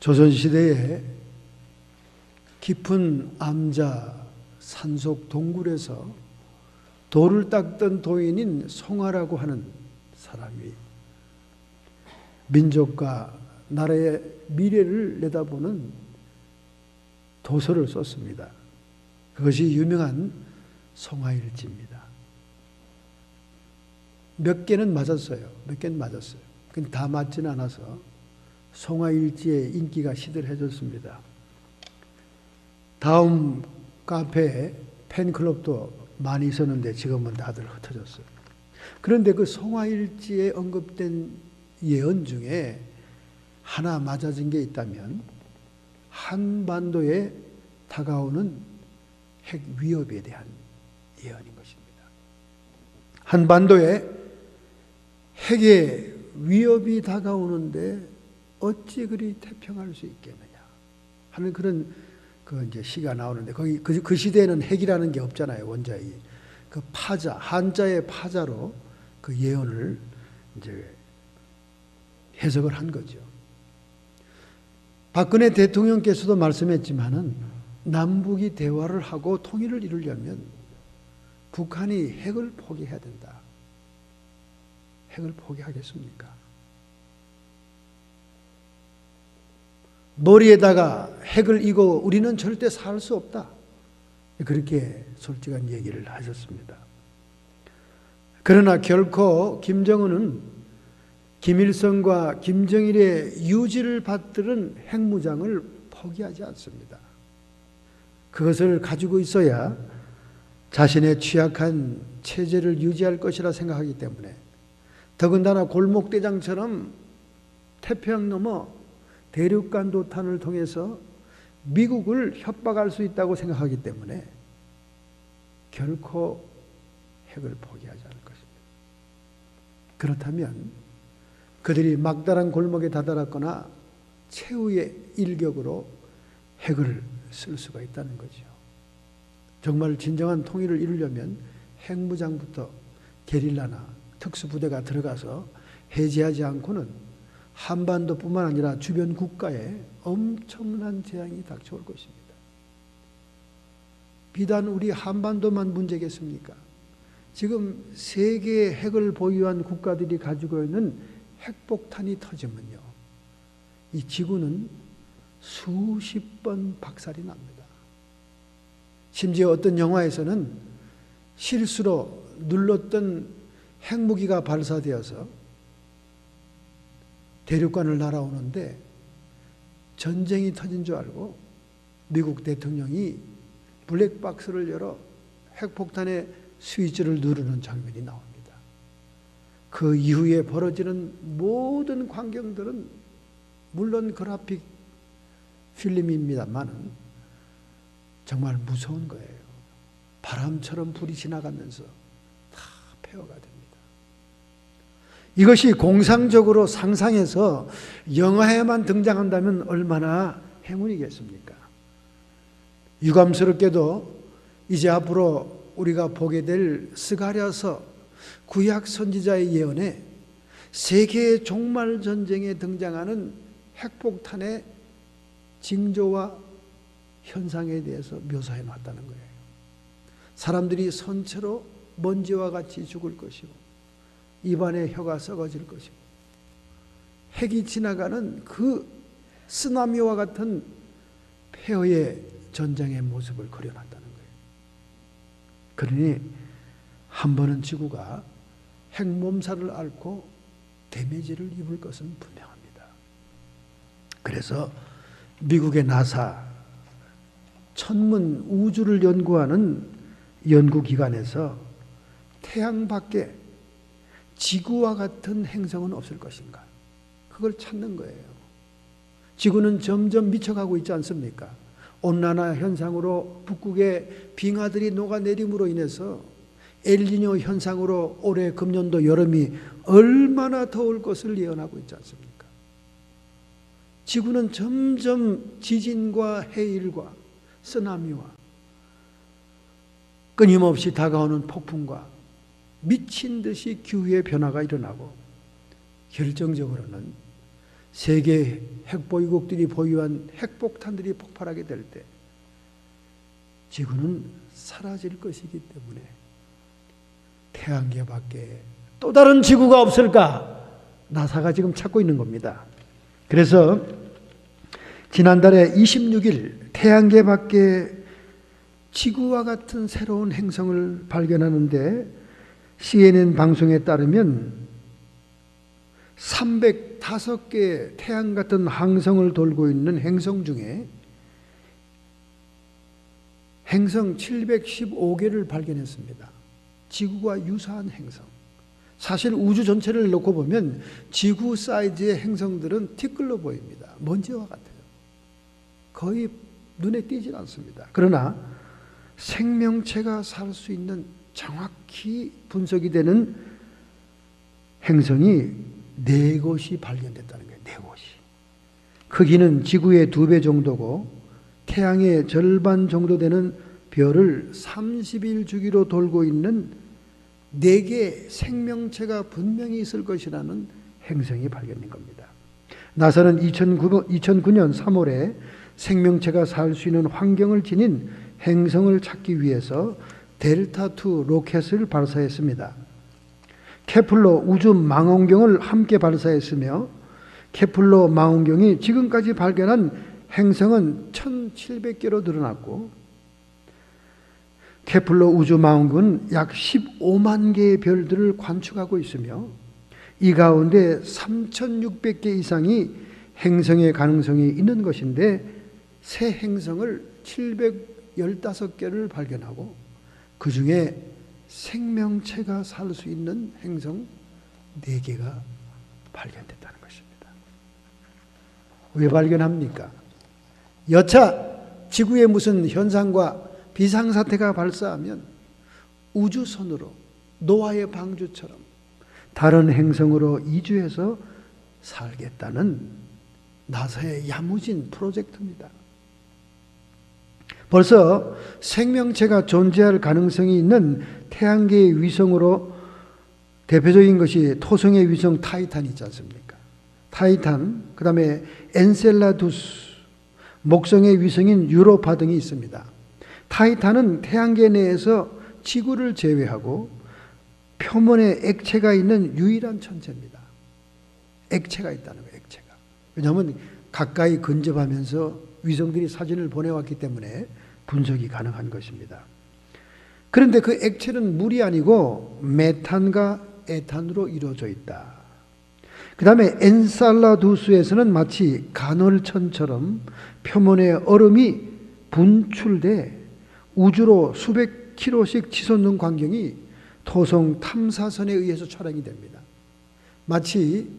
조선시대에 깊은 암자 산속 동굴에서 돌을 닦던 도인인 송하라고 하는 사람이 민족과 나라의 미래를 내다보는 도서를 썼습니다. 그것이 유명한 송하일지입니다. 몇 개는 맞았어요. 몇 개는 맞았어요. 근데 다 맞지는 않아서 송하일지의 인기가 시들해졌습니다. 다음 카페에 팬클럽도 많이 있었는데 지금은 다들 흩어졌어요. 그런데 그 송하일지에 언급된 예언 중에 하나 맞아진 게 있다면 한반도에 다가오는 핵 위협에 대한 예언인 것입니다. 한반도에 핵의 위협이 다가오는데 어찌 그리 태평할 수 있겠느냐 하는 그런 이제 시가 나오는데 거기 그 시대에는 핵이라는 게 없잖아요. 원자의 그 파자, 한자의 파자로 그 예언을 이제 해석을 한 거죠. 박근혜 대통령께서도 말씀했지만은 남북이 대화를 하고 통일을 이루려면 북한이 핵을 포기해야 된다. 핵을 포기하겠습니까? 머리에다가 핵을 이고 우리는 절대 살 수 없다. 그렇게 솔직한 얘기를 하셨습니다. 그러나 결코 김정은은 김일성과 김정일의 유지를 받들은 핵무장을 포기하지 않습니다. 그것을 가지고 있어야 자신의 취약한 체제를 유지할 것이라 생각하기 때문에 더군다나 골목대장처럼 태평양 넘어 대륙간 도탄을 통해서 미국을 협박할 수 있다고 생각하기 때문에 결코 핵을 포기하지 않을 것입니다. 그렇다면 그들이 막다른 골목에 다다랐거나 최후의 일격으로 핵을 쓸 수가 있다는 거죠. 정말 진정한 통일을 이루려면 핵무장부터 게릴라나 특수부대가 들어가서 해제하지 않고는 한반도뿐만 아니라 주변 국가에 엄청난 재앙이 닥쳐올 것입니다. 비단 우리 한반도만 문제겠습니까? 지금 세계의 핵을 보유한 국가들이 가지고 있는 핵폭탄이 터지면요, 이 지구는 수십 번 박살이 납니다. 심지어 어떤 영화에서는 실수로 눌렀던 핵무기가 발사되어서 대륙간을 날아오는데 전쟁이 터진 줄 알고 미국 대통령이 블랙박스를 열어 핵폭탄의 스위치를 누르는 장면이 나옵니다. 그 이후에 벌어지는 모든 광경들은 물론 그래픽 필름입니다만 정말 무서운 거예요. 바람처럼 불이 지나가면서 다 폐허가 됩니다. 이것이 공상적으로 상상해서 영화에만 등장한다면 얼마나 행운이겠습니까? 유감스럽게도 이제 앞으로 우리가 보게 될 스가랴서 구약 선지자의 예언에 세계의 종말 전쟁에 등장하는 핵폭탄의 징조와 현상에 대해서 묘사해 놨다는 거예요. 사람들이 선체로 먼지와 같이 죽을 것이고 입안에 혀가 썩어질 것이고 핵이 지나가는 그 쓰나미와 같은 폐허의 전쟁의 모습을 그려놨다는 거예요. 그러니 한 번은 지구가 핵몸살을 앓고 데미지를 입을 것은 분명합니다. 그래서 미국의 나사 천문 우주를 연구하는 연구기관에서 태양 밖에 지구와 같은 행성은 없을 것인가? 그걸 찾는 거예요. 지구는 점점 미쳐가고 있지 않습니까? 온난화 현상으로 북극의 빙하들이 녹아내림으로 인해서 엘니뇨 현상으로 올해 금년도 여름이 얼마나 더울 것을 예언하고 있지 않습니까? 지구는 점점 지진과 해일과 쓰나미와 끊임없이 다가오는 폭풍과 미친 듯이 기후의 변화가 일어나고 결정적으로는 세계 핵보유국들이 보유한 핵폭탄들이 폭발하게 될 때 지구는 사라질 것이기 때문에 태양계 밖에 또 다른 지구가 없을까? 나사가 지금 찾고 있는 겁니다. 그래서 지난달에 26일 태양계 밖에 지구와 같은 새로운 행성을 발견하는데 CNN 방송에 따르면 305개 태양 같은 항성을 돌고 있는 행성 중에 행성 715개를 발견했습니다. 지구와 유사한 행성. 사실 우주 전체를 놓고 보면 지구 사이즈의 행성들은 티끌로 보입니다. 먼지와 같아요. 거의 눈에 띄질 않습니다. 그러나 생명체가 살 수 있는 정확히 분석이 되는 행성이 4곳이 발견됐다는 거예요. 4곳이. 크기는 지구의 2배 정도고 태양의 절반 정도 되는 별을 30일 주기로 돌고 있는 4개의 생명체가 분명히 있을 것이라는 행성이 발견된 겁니다. 나사는 2009년 3월에 생명체가 살 수 있는 환경을 지닌 행성을 찾기 위해서 델타2 로켓을 발사했습니다. 케플러 우주 망원경을 함께 발사했으며 케플러 망원경이 지금까지 발견한 행성은 1700개로 늘어났고 케플러 우주 망원경은 약 15만 개의 별들을 관측하고 있으며 이 가운데 3600개 이상이 행성의 가능성이 있는 것인데 새 행성을 715개를 발견하고 그 중에 생명체가 살 수 있는 행성 4개가 발견됐다는 것입니다. 왜 발견합니까? 여차 지구에 무슨 현상과 비상사태가 발생하면 우주선으로 노아의 방주처럼 다른 행성으로 이주해서 살겠다는 나사의 야무진 프로젝트입니다. 벌써 생명체가 존재할 가능성이 있는 태양계의 위성으로 대표적인 것이 토성의 위성 타이탄 있지 않습니까? 타이탄, 그 다음에 엔셀라두스, 목성의 위성인 유로파 등이 있습니다. 타이탄은 태양계 내에서 지구를 제외하고 표면에 액체가 있는 유일한 천체입니다. 액체가 있다는 거예요. 액체가. 왜냐하면 가까이 근접하면서 위성들이 사진을 보내왔기 때문에 분석이 가능한 것입니다. 그런데 그 액체는 물이 아니고 메탄과 에탄으로 이루어져 있다. 그 다음에 엔셀라두스에서는 마치 간헐천처럼 표면에 얼음이 분출돼 우주로 수백 킬로씩 치솟는 광경이 토성 탐사선에 의해서 촬영이 됩니다. 마치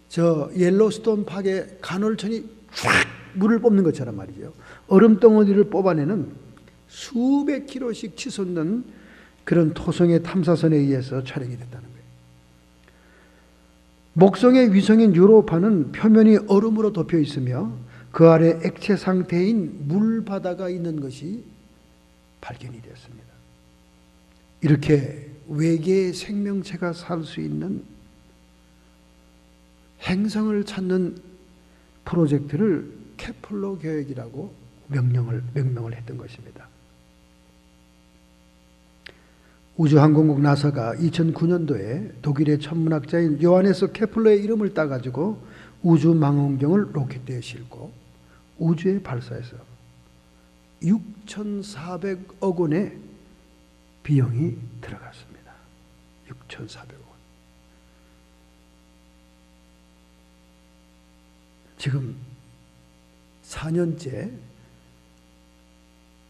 저 옐로스톤 파크의 간헐천이 쫙 물을 뽑는 것처럼 말이죠. 얼음 덩어리를 뽑아내는 수백 킬로씩 치솟는 그런 토성의 탐사선에 의해서 촬영이 됐다는 거예요. 목성의 위성인 유로파는 표면이 얼음으로 덮여 있으며 그 아래 액체 상태인 물바다가 있는 것이 발견이 되었습니다. 이렇게 외계의 생명체가 살 수 있는 행성을 찾는 프로젝트를 케플러 계획이라고 명명을 했던 것입니다. 우주항공국 나사가 2009년도에 독일의 천문학자인 요하네스 케플러의 이름을 따가지고 우주망원경을 로켓대에 싣고 우주에 발사해서 6,400억 원의 비용이 들어갔습니다. 6,400억 원. 지금 4년째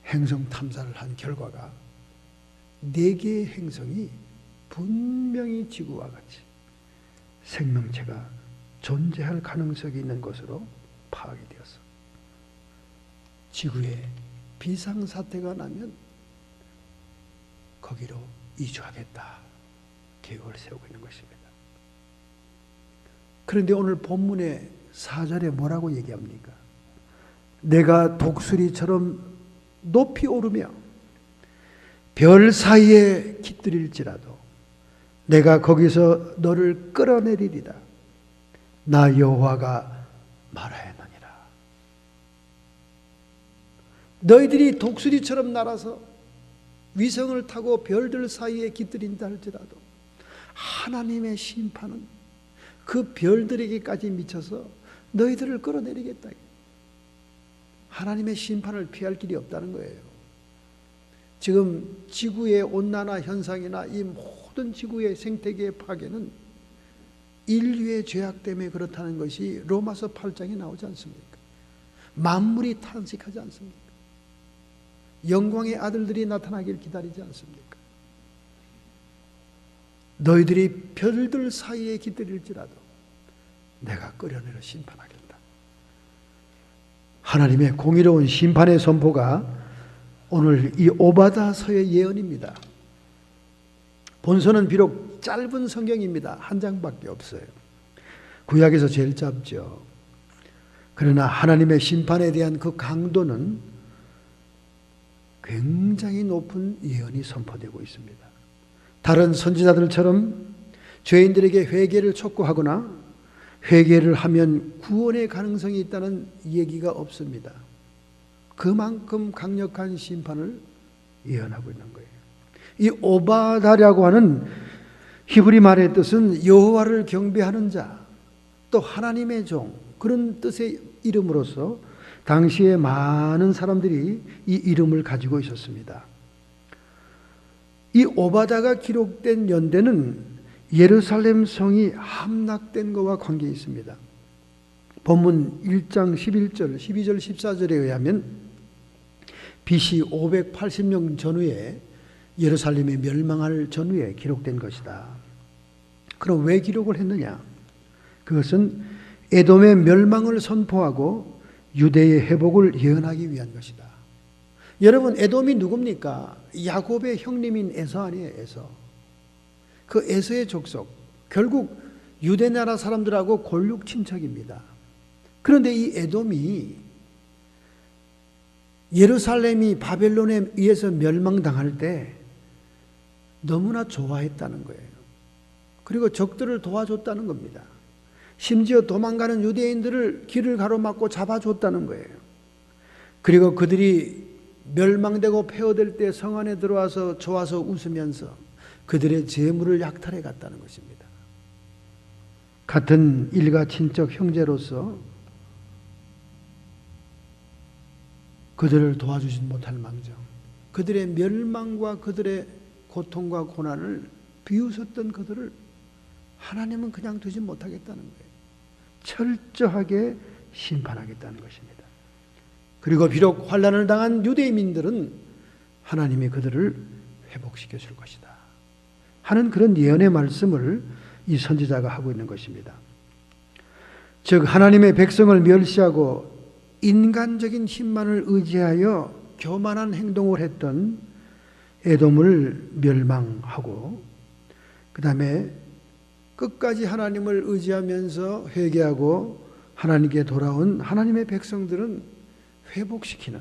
행성 탐사를 한 결과가 4개의 행성이 분명히 지구와 같이 생명체가 존재할 가능성이 있는 것으로 파악이 되었어. 지구에 비상사태가 나면 거기로 이주하겠다 계획을 세우고 있는 것입니다. 그런데 오늘 본문의 4절에 뭐라고 얘기합니까? 내가 독수리처럼 높이 오르며 별 사이에 깃들일지라도 내가 거기서 너를 끌어내리리라. 나 여호와가 말아야 하느니라. 너희들이 독수리처럼 날아서 위성을 타고 별들 사이에 깃들인다 할지라도 하나님의 심판은 그 별들에게까지 미쳐서 너희들을 끌어내리겠다. 하나님의 심판을 피할 길이 없다는 거예요. 지금 지구의 온난화 현상이나 이 모든 지구의 생태계의 파괴는 인류의 죄악 때문에 그렇다는 것이 로마서 8장에 나오지 않습니까? 만물이 탄식하지 않습니까? 영광의 아들들이 나타나길 기다리지 않습니까? 너희들이 별들 사이에 깃들일지라도 내가 끌어내려 심판하겠다. 하나님의 공의로운 심판의 선포가 오늘 이 오바다서의 예언입니다. 본서는 비록 짧은 성경입니다. 한 장밖에 없어요. 구약에서 제일 짧죠. 그러나 하나님의 심판에 대한 그 강도는 굉장히 높은 예언이 선포되고 있습니다. 다른 선지자들처럼 죄인들에게 회개를 촉구하거나 회개를 하면 구원의 가능성이 있다는 얘기가 없습니다. 그만큼 강력한 심판을 예언하고 있는 거예요. 이 오바다라고 하는 히브리 말의 뜻은 여호와를 경배하는 자, 또 하나님의 종, 그런 뜻의 이름으로서 당시에 많은 사람들이 이 이름을 가지고 있었습니다. 이 오바다가 기록된 연대는 예루살렘 성이 함락된 것과 관계 있습니다. 본문 1장 11절, 12절, 14절에 의하면 BC 580년 전후에 예루살렘이 멸망할 전후에 기록된 것이다. 그럼 왜 기록을 했느냐? 그것은 에돔의 멸망을 선포하고 유대의 회복을 예언하기 위한 것이다. 여러분, 에돔이 누굽니까? 야곱의 형님인 에서 아니에요, 에서. 그 에서의 족속, 결국 유대 나라 사람들하고 골육 친척입니다. 그런데 이 에돔이 예루살렘이 바벨론에 의해서 멸망당할 때 너무나 좋아했다는 거예요. 그리고 적들을 도와줬다는 겁니다. 심지어 도망가는 유대인들을 길을 가로막고 잡아줬다는 거예요. 그리고 그들이 멸망되고 폐허될 때 성 안에 들어와서 좋아서 웃으면서 그들의 재물을 약탈해 갔다는 것입니다. 같은 일가 친척 형제로서 그들을 도와주지 못할 망정, 그들의 멸망과 그들의 고통과 고난을 비웃었던 그들을 하나님은 그냥 두지 못하겠다는 거예요. 철저하게 심판하겠다는 것입니다. 그리고 비록 환난을 당한 유대인들은 하나님이 그들을 회복시켜 줄 것이다 하는 그런 예언의 말씀을 이 선지자가 하고 있는 것입니다. 즉 하나님의 백성을 멸시하고 인간적인 힘만을 의지하여 교만한 행동을 했던 에돔을 멸망하고, 그 다음에 끝까지 하나님을 의지하면서 회개하고 하나님께 돌아온 하나님의 백성들은 회복시키는,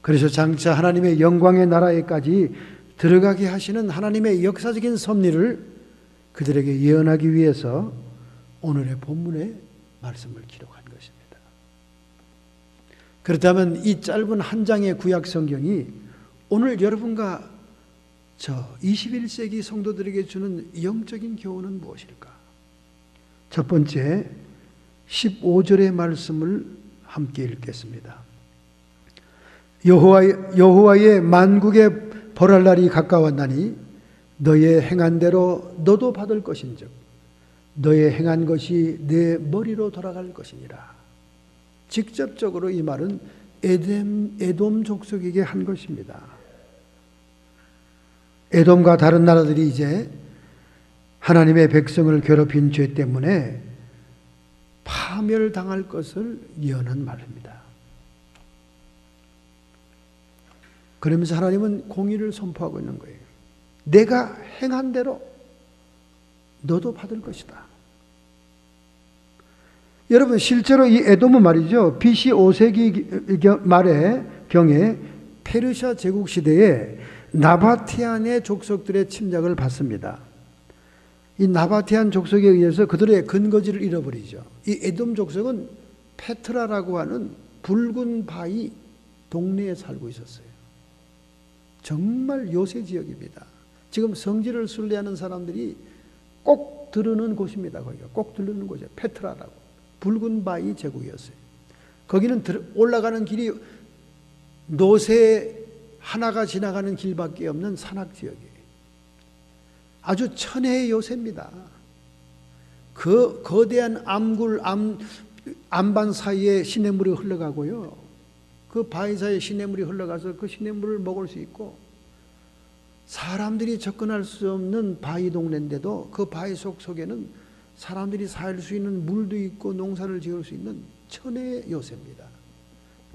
그래서 장차 하나님의 영광의 나라에까지 들어가게 하시는 하나님의 역사적인 섭리를 그들에게 예언하기 위해서 오늘의 본문의 말씀을 기록한 것입니다. 그렇다면 이 짧은 한 장의 구약 성경이 오늘 여러분과 저 21세기 성도들에게 주는 영적인 교훈은 무엇일까? 첫 번째 15절의 말씀을 함께 읽겠습니다. 여호와의 만국의 벌할 날이 가까웠나니 너의 행한 대로 너도 받을 것인즉 너의 행한 것이 내 머리로 돌아갈 것이니라. 직접적으로 이 말은 에돔 족속에게 한 것입니다. 에돔과 다른 나라들이 이제 하나님의 백성을 괴롭힌 죄 때문에 파멸당할 것을 예언한 말입니다. 그러면서 하나님은 공의를 선포하고 있는 거예요. 내가 행한 대로 너도 받을 것이다. 여러분, 실제로 이 에돔은 말이죠, BC 5세기 말의 경에 페르시아 제국 시대에 나바테안의 족속들의 침략을 받습니다. 이 나바테안 족속에 의해서 그들의 근거지를 잃어버리죠. 이 에돔 족속은 페트라라고 하는 붉은 바위 동네에 살고 있었어요. 정말 요새 지역입니다. 지금 성지를 순례하는 사람들이 꼭 들르는 곳입니다. 거기가 꼭 들르는 곳이에요. 페트라라고. 붉은 바위 제국이었어요. 거기는 올라가는 길이 노새 하나가 지나가는 길밖에 없는 산악 지역이에요. 아주 천혜의 요새입니다. 그 거대한 암반 사이에 시냇물이 흘러가고요. 그 바위 사이에 시냇물이 흘러가서 그 시냇물을 먹을 수 있고, 사람들이 접근할 수 없는 바위 동네인데도 그 바위 속에는 사람들이 살 수 있는 물도 있고 농사를 지을 수 있는 천혜의 요새입니다.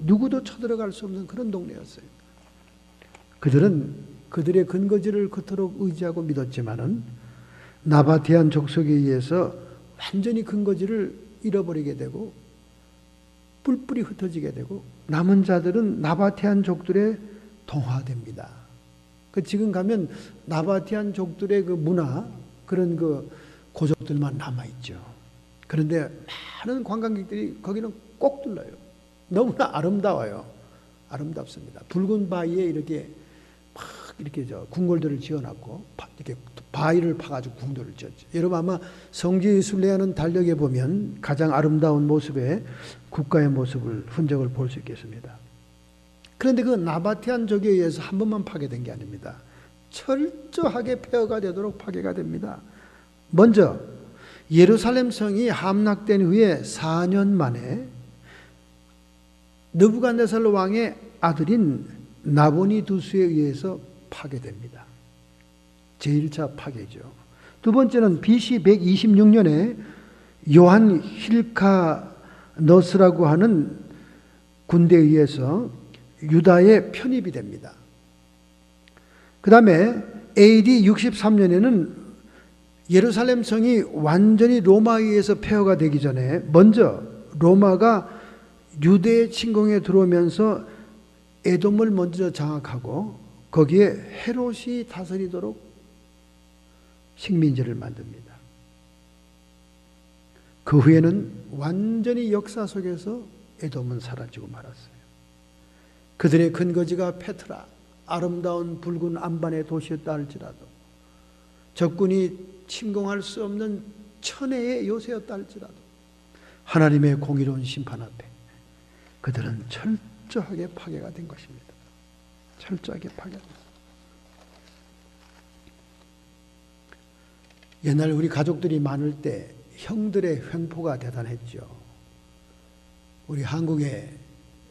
누구도 쳐들어갈 수 없는 그런 동네였어요. 그들은 그들의 근거지를 그토록 의지하고 믿었지만은 나바테안 족속에 의해서 완전히 근거지를 잃어버리게 되고 뿔뿔이 흩어지게 되고, 남은 자들은 나바테안 족들에 동화됩니다. 지금 가면 나바테안 족들의 그 문화, 그런 그 고족들만 남아있죠. 그런데 많은 관광객들이 거기는 꼭 들러요. 너무나 아름다워요. 아름답습니다. 붉은 바위에 이렇게 막 이렇게 궁궐들을 지어놨고, 이렇게 바위를 파가지고 궁궐을 지었죠. 여러분 아마 성지 순례하는 달력에 보면 가장 아름다운 모습의 국가의 모습을, 흔적을 볼 수 있겠습니다. 그런데 그 나바테안족에 의해서 한 번만 파괴된 게 아닙니다. 철저하게 폐허가 되도록 파괴가 됩니다. 먼저 예루살렘 성이 함락된 후에 4년 만에 느부갓네살 왕의 아들인 나보니두스에 의해서 파괴됩니다. 제1차 파괴죠. 두 번째는 BC 126년에 요한 힐카너스라고 하는 군대에 의해서 유다에 편입이 됩니다. 그 다음에 AD 63년에는 예루살렘 성이 완전히 로마에 의해서 폐허가 되기 전에 먼저 로마가 유대의 침공에 들어오면서 에돔을 먼저 장악하고 거기에 헤롯이 다스리도록 식민지를 만듭니다. 그 후에는 완전히 역사 속에서 에돔은 사라지고 말았어요. 그들의 근거지가 페트라, 아름다운 붉은 안반의 도시였다 할지라도, 적군이 침공할 수 없는 천혜의 요새였다 할지라도, 하나님의 공의로운 심판 앞에 그들은 철저하게 파괴가 된 것입니다. 철저하게 파괴됐습니다. 옛날 우리 가족들이 많을 때 형들의 횡포가 대단했죠. 우리 한국의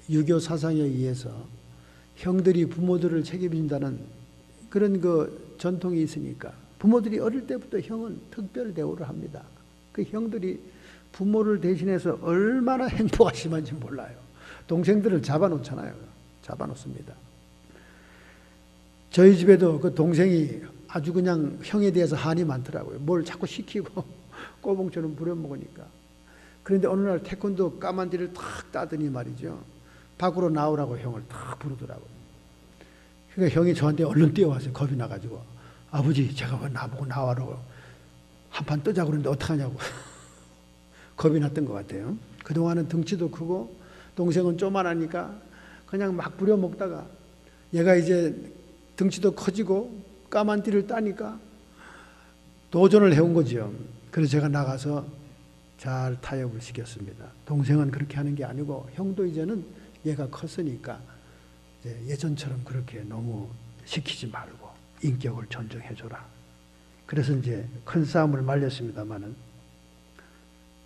유교 사상에 의해서 형들이 부모들을 책임진다는 그런 그 전통이 있으니까 부모들이 어릴 때부터 형은 특별 대우를 합니다. 그 형들이 부모를 대신해서 얼마나 행포가 심한지 몰라요. 동생들을 잡아놓잖아요. 잡아놓습니다. 저희 집에도 그 동생이 아주 그냥 형에 대해서 한이 많더라고요. 뭘 자꾸 시키고 꼬봉처럼 부려먹으니까. 그런데 어느 날 태권도 까만띠를 탁 따더니 말이죠. 밖으로 나오라고 형을 탁 부르더라고요. 그러니까 형이 저한테 얼른 뛰어와서 겁이 나가지고, 아버지 제가 왜 나보고 나와라고 한판 뜨자고 그러는데 어떡하냐고 겁이 났던 것 같아요. 그동안은 덩치도 크고 동생은 쪼만하니까 그냥 막 부려먹다가 얘가 이제 덩치도 커지고 까만띠를 따니까 도전을 해온 거죠. 그래서 제가 나가서 잘 타협을 시켰습니다. 동생은 그렇게 하는 게 아니고 형도 이제는 얘가 컸으니까 이제 예전처럼 그렇게 너무 시키지 말고 인격을 존중해줘라. 그래서 이제 큰 싸움을 말렸습니다만은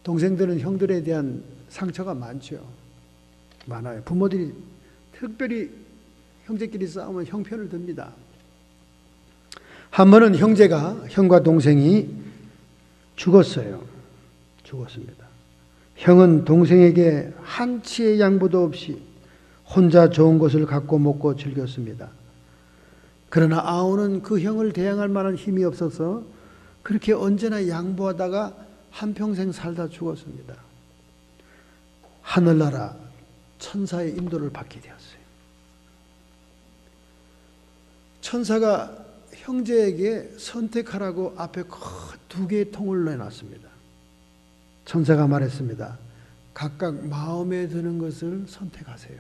동생들은 형들에 대한 상처가 많죠. 많아요. 부모들이 특별히 형제끼리 싸우면 형편을 듭니다. 한 번은 형과 동생이 죽었어요. 죽었습니다. 형은 동생에게 한치의 양보도 없이 혼자 좋은 것을 갖고 먹고 즐겼습니다. 그러나 아우는 그 형을 대항할 만한 힘이 없어서 그렇게 언제나 양보하다가 한평생 살다 죽었습니다. 하늘나라 천사의 인도를 받게 되었어요. 천사가 형제에게 선택하라고 앞에 두 개의 통을 내놨습니다. 천사가 말했습니다. 각각 마음에 드는 것을 선택하세요.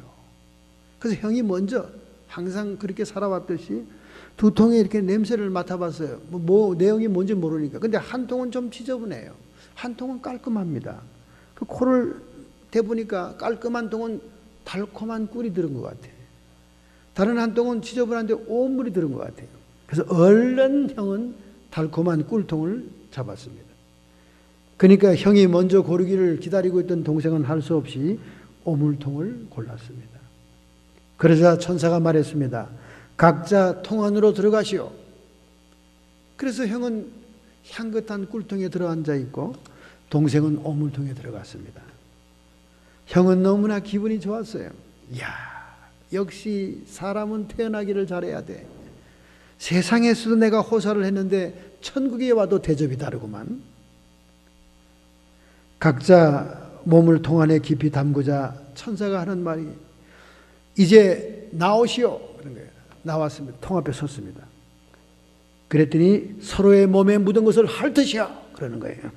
그래서 형이 먼저 항상 그렇게 살아왔듯이 두 통에 이렇게 냄새를 맡아봤어요. 뭐 내용이 뭔지 모르니까. 근데 한 통은 좀 지저분해요. 한 통은 깔끔합니다. 그 코를 대보니까 깔끔한 통은 달콤한 꿀이 들은 것 같아요. 다른 한 통은 지저분한데 오물이 들은 것 같아요. 그래서 얼른 형은 달콤한 꿀통을 잡았습니다. 그러니까 형이 먼저 고르기를 기다리고 있던 동생은 할 수 없이 오물통을 골랐습니다. 그러자 천사가 말했습니다. 각자 통 안으로 들어가시오. 그래서 형은 향긋한 꿀통에 들어앉아 있고 동생은 오물통에 들어갔습니다. 형은 너무나 기분이 좋았어요. 이야, 역시 사람은 태어나기를 잘해야 돼. 세상에서도 내가 호사를 했는데 천국에 와도 대접이 다르구만. 각자 몸을 통 안에 깊이 담그자 천사가 하는 말이 이제 나오시오. 그런 거예요. 나왔습니다. 통 앞에 섰습니다. 그랬더니 서로의 몸에 묻은 것을 핥으시오. 그러는 거예요.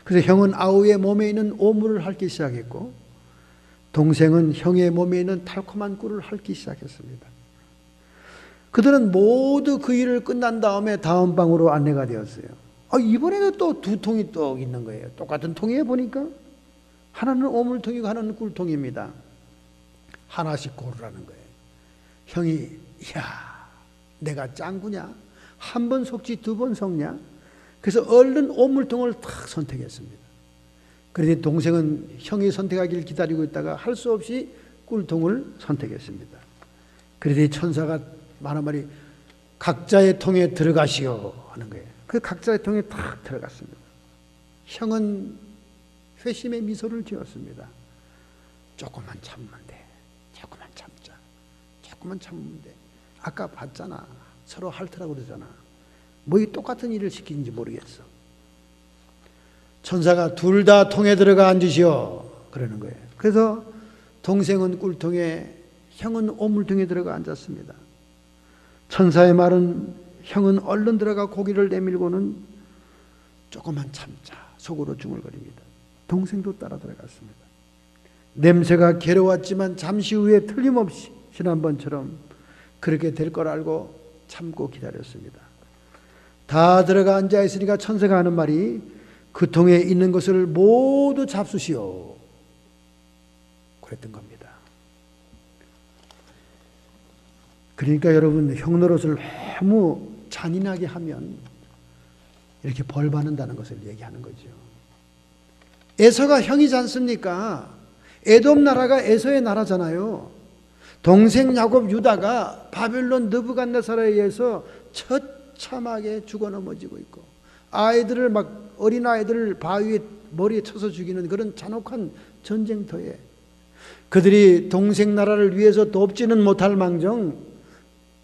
그래서 형은 아우의 몸에 있는 오물을 핥기 시작했고 동생은 형의 몸에 있는 달콤한 꿀을 핥기 시작했습니다. 그들은 모두 그 일을 끝난 다음에 다음 방으로 안내가 되었어요. 이번에도 또 두 통이 또 있는 거예요. 똑같은 통이에요. 보니까 하나는 오물통이고 하나는 꿀통입니다. 하나씩 고르라는 거예요. 형이 이야 내가 짱구냐? 한 번 속지 두 번 속냐? 그래서 얼른 오물통을 탁 선택했습니다. 그런데 동생은 형이 선택하기를 기다리고 있다가 할 수 없이 꿀통을 선택했습니다. 그런데 천사가 말한 말이 각자의 통에 들어가시오 하는 거예요. 그 각자의 통에 탁 들어갔습니다. 형은 회심의 미소를 지었습니다. 조금만 참으면 돼. 조금만 참자. 조금만 참으면 돼. 아까 봤잖아. 서로 핥으라고 그러잖아. 뭐 이 똑같은 일을 시키는지 모르겠어. 천사가 둘 다 통에 들어가 앉으시오 그러는 거예요. 그래서 동생은 꿀통에 형은 오물통에 들어가 앉았습니다. 천사의 말은 형은 얼른 들어가 고기를 내밀고는 조금만 참자 속으로 중얼거립니다. 동생도 따라 들어갔습니다. 냄새가 괴로웠지만 잠시 후에 틀림없이 지난번처럼 그렇게 될 걸 알고 참고 기다렸습니다. 다 들어가 앉아 있으니까 천사가 하는 말이 그 통에 있는 것을 모두 잡수시오 그랬던 겁니다. 그러니까 여러분 형 노릇을 너무 잔인하게 하면 이렇게 벌 받는다는 것을 얘기하는 거죠. 에서가 형이지 않습니까? 에돔 나라가 에서의 나라잖아요. 동생 야곱 유다가 바벨론 느부갓네살에 의해서 처참하게 죽어 넘어지고 있고 아이들을 막 어린 아이들을 바위에 머리에 쳐서 죽이는 그런 잔혹한 전쟁터에 그들이 동생 나라를 위해서 돕지는 못할 망정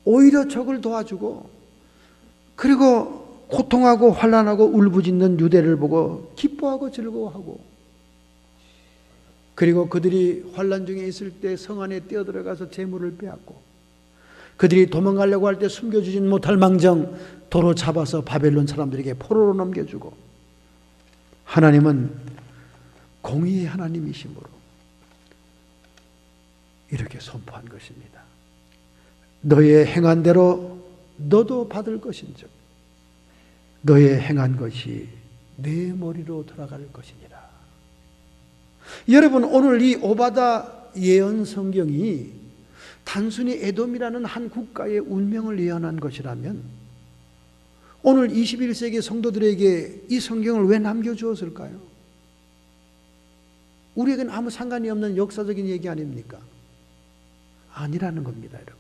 오히려 적을 도와주고 그리고 고통하고 환난하고 울부짖는 유대를 보고 기뻐하고 즐거워하고 그리고 그들이 환난 중에 있을 때 성 안에 뛰어들어가서 재물을 빼앗고 그들이 도망가려고 할 때 숨겨주진 못할 망정 도로 잡아서 바벨론 사람들에게 포로로 넘겨주고 하나님은 공의의 하나님이심으로 이렇게 선포한 것입니다. 너의 행한 대로 너도 받을 것인즉 너의 행한 것이 내 머리로 돌아갈 것이니라. 여러분 오늘 이 오바다 예언 성경이 단순히 에돔이라는 한 국가의 운명을 예언한 것이라면 오늘 21세기 성도들에게 이 성경을 왜 남겨주었을까요? 우리에게는 아무 상관이 없는 역사적인 얘기 아닙니까? 아니라는 겁니다, 여러분.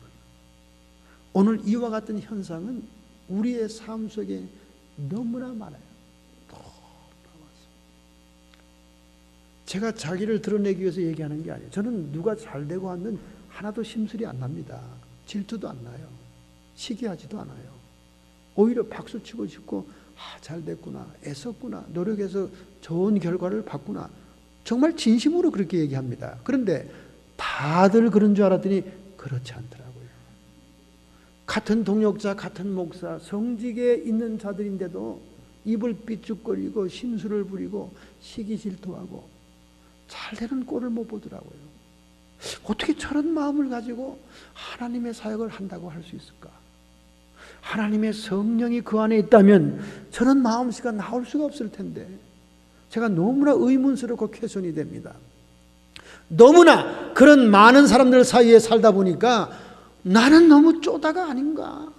오늘 이와 같은 현상은 우리의 삶 속에 너무나 많아요. 너무나 많습니다. 제가 자기를 드러내기 위해서 얘기하는 게 아니에요. 저는 누가 잘 되고 하면 하나도 심술이 안 납니다. 질투도 안 나요. 시기하지도 않아요. 오히려 박수치고 싶고 잘 됐구나, 애썼구나, 노력해서 좋은 결과를 봤구나. 정말 진심으로 그렇게 얘기합니다. 그런데 다들 그런 줄 알았더니 그렇지 않더라고요. 같은 동역자, 같은 목사, 성직에 있는 자들인데도 입을 삐죽거리고 심술을 부리고 시기 질투하고 잘 되는 꼴을 못 보더라고요. 어떻게 저런 마음을 가지고 하나님의 사역을 한다고 할 수 있을까? 하나님의 성령이 그 안에 있다면 저런 마음씨가 나올 수가 없을 텐데 제가 너무나 의문스럽고 쾌손이 됩니다. 너무나 그런 많은 사람들 사이에 살다 보니까 나는 너무 쪼다가 아닌가.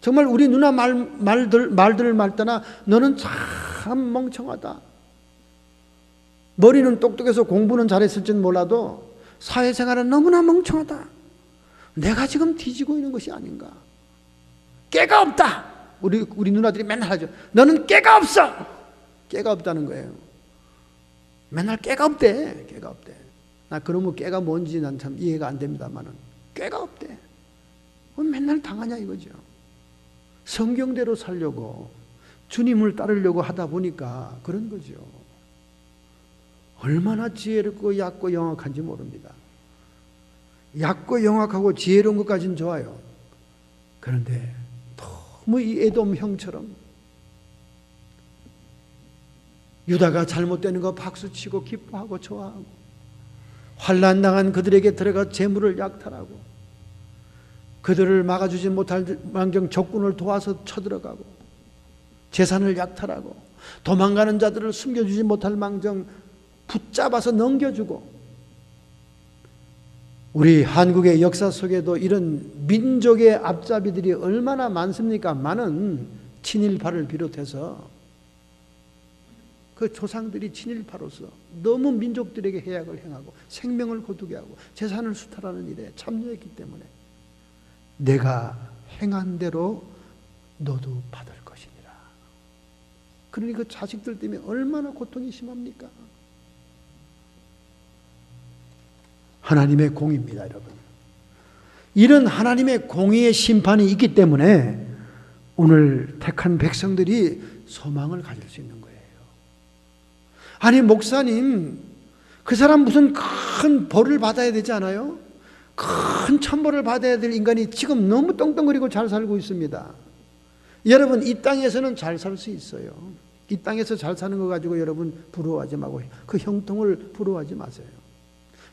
정말 우리 누나 말들 말따나 너는 참 멍청하다. 머리는 똑똑해서 공부는 잘했을지는 몰라도 사회생활은 너무나 멍청하다. 내가 지금 뒤지고 있는 것이 아닌가. 깨가 없다. 우리 누나들이 맨날 하죠. 너는 깨가 없어. 깨가 없다는 거예요. 맨날 깨가 없대. 깨가 없대. 나 그러면 깨가 뭔지 난 참 이해가 안 됩니다만은 깨가 없대. 맨날 당하냐 이거죠. 성경대로 살려고 주님을 따르려고 하다 보니까 그런 거죠. 얼마나 지혜롭고 얕고 영악한지 모릅니다. 얕고 영악하고 지혜로운 것까지는 좋아요. 그런데 너무 이 에돔 형처럼 유다가 잘못되는 거 박수치고 기뻐하고 좋아하고 환난 당한 그들에게 들어가 재물을 약탈하고 그들을 막아주지 못할 망정 적군을 도와서 쳐들어가고 재산을 약탈하고 도망가는 자들을 숨겨주지 못할 망정 붙잡아서 넘겨주고 우리 한국의 역사 속에도 이런 민족의 앞잡이들이 얼마나 많습니까? 많은 친일파를 비롯해서 그 조상들이 친일파로서 너무 민족들에게 해악을 행하고 생명을 거두게 하고 재산을 수탈하는 일에 참여했기 때문에 내가 행한 대로 너도 받을 것이니라. 그러니 그 자식들 때문에 얼마나 고통이 심합니까? 하나님의 공의입니다, 여러분. 이런 하나님의 공의의 심판이 있기 때문에 오늘 택한 백성들이 소망을 가질 수 있는 거예요. 아니 목사님, 그 사람 무슨 큰 벌을 받아야 되지 않아요? 큰 천벌을 받아야 될 인간이 지금 너무 떵떵거리고 잘 살고 있습니다. 여러분 이 땅에서는 잘 살 수 있어요. 이 땅에서 잘 사는 거 가지고 여러분 부러워하지 말고 그 형통을 부러워하지 마세요.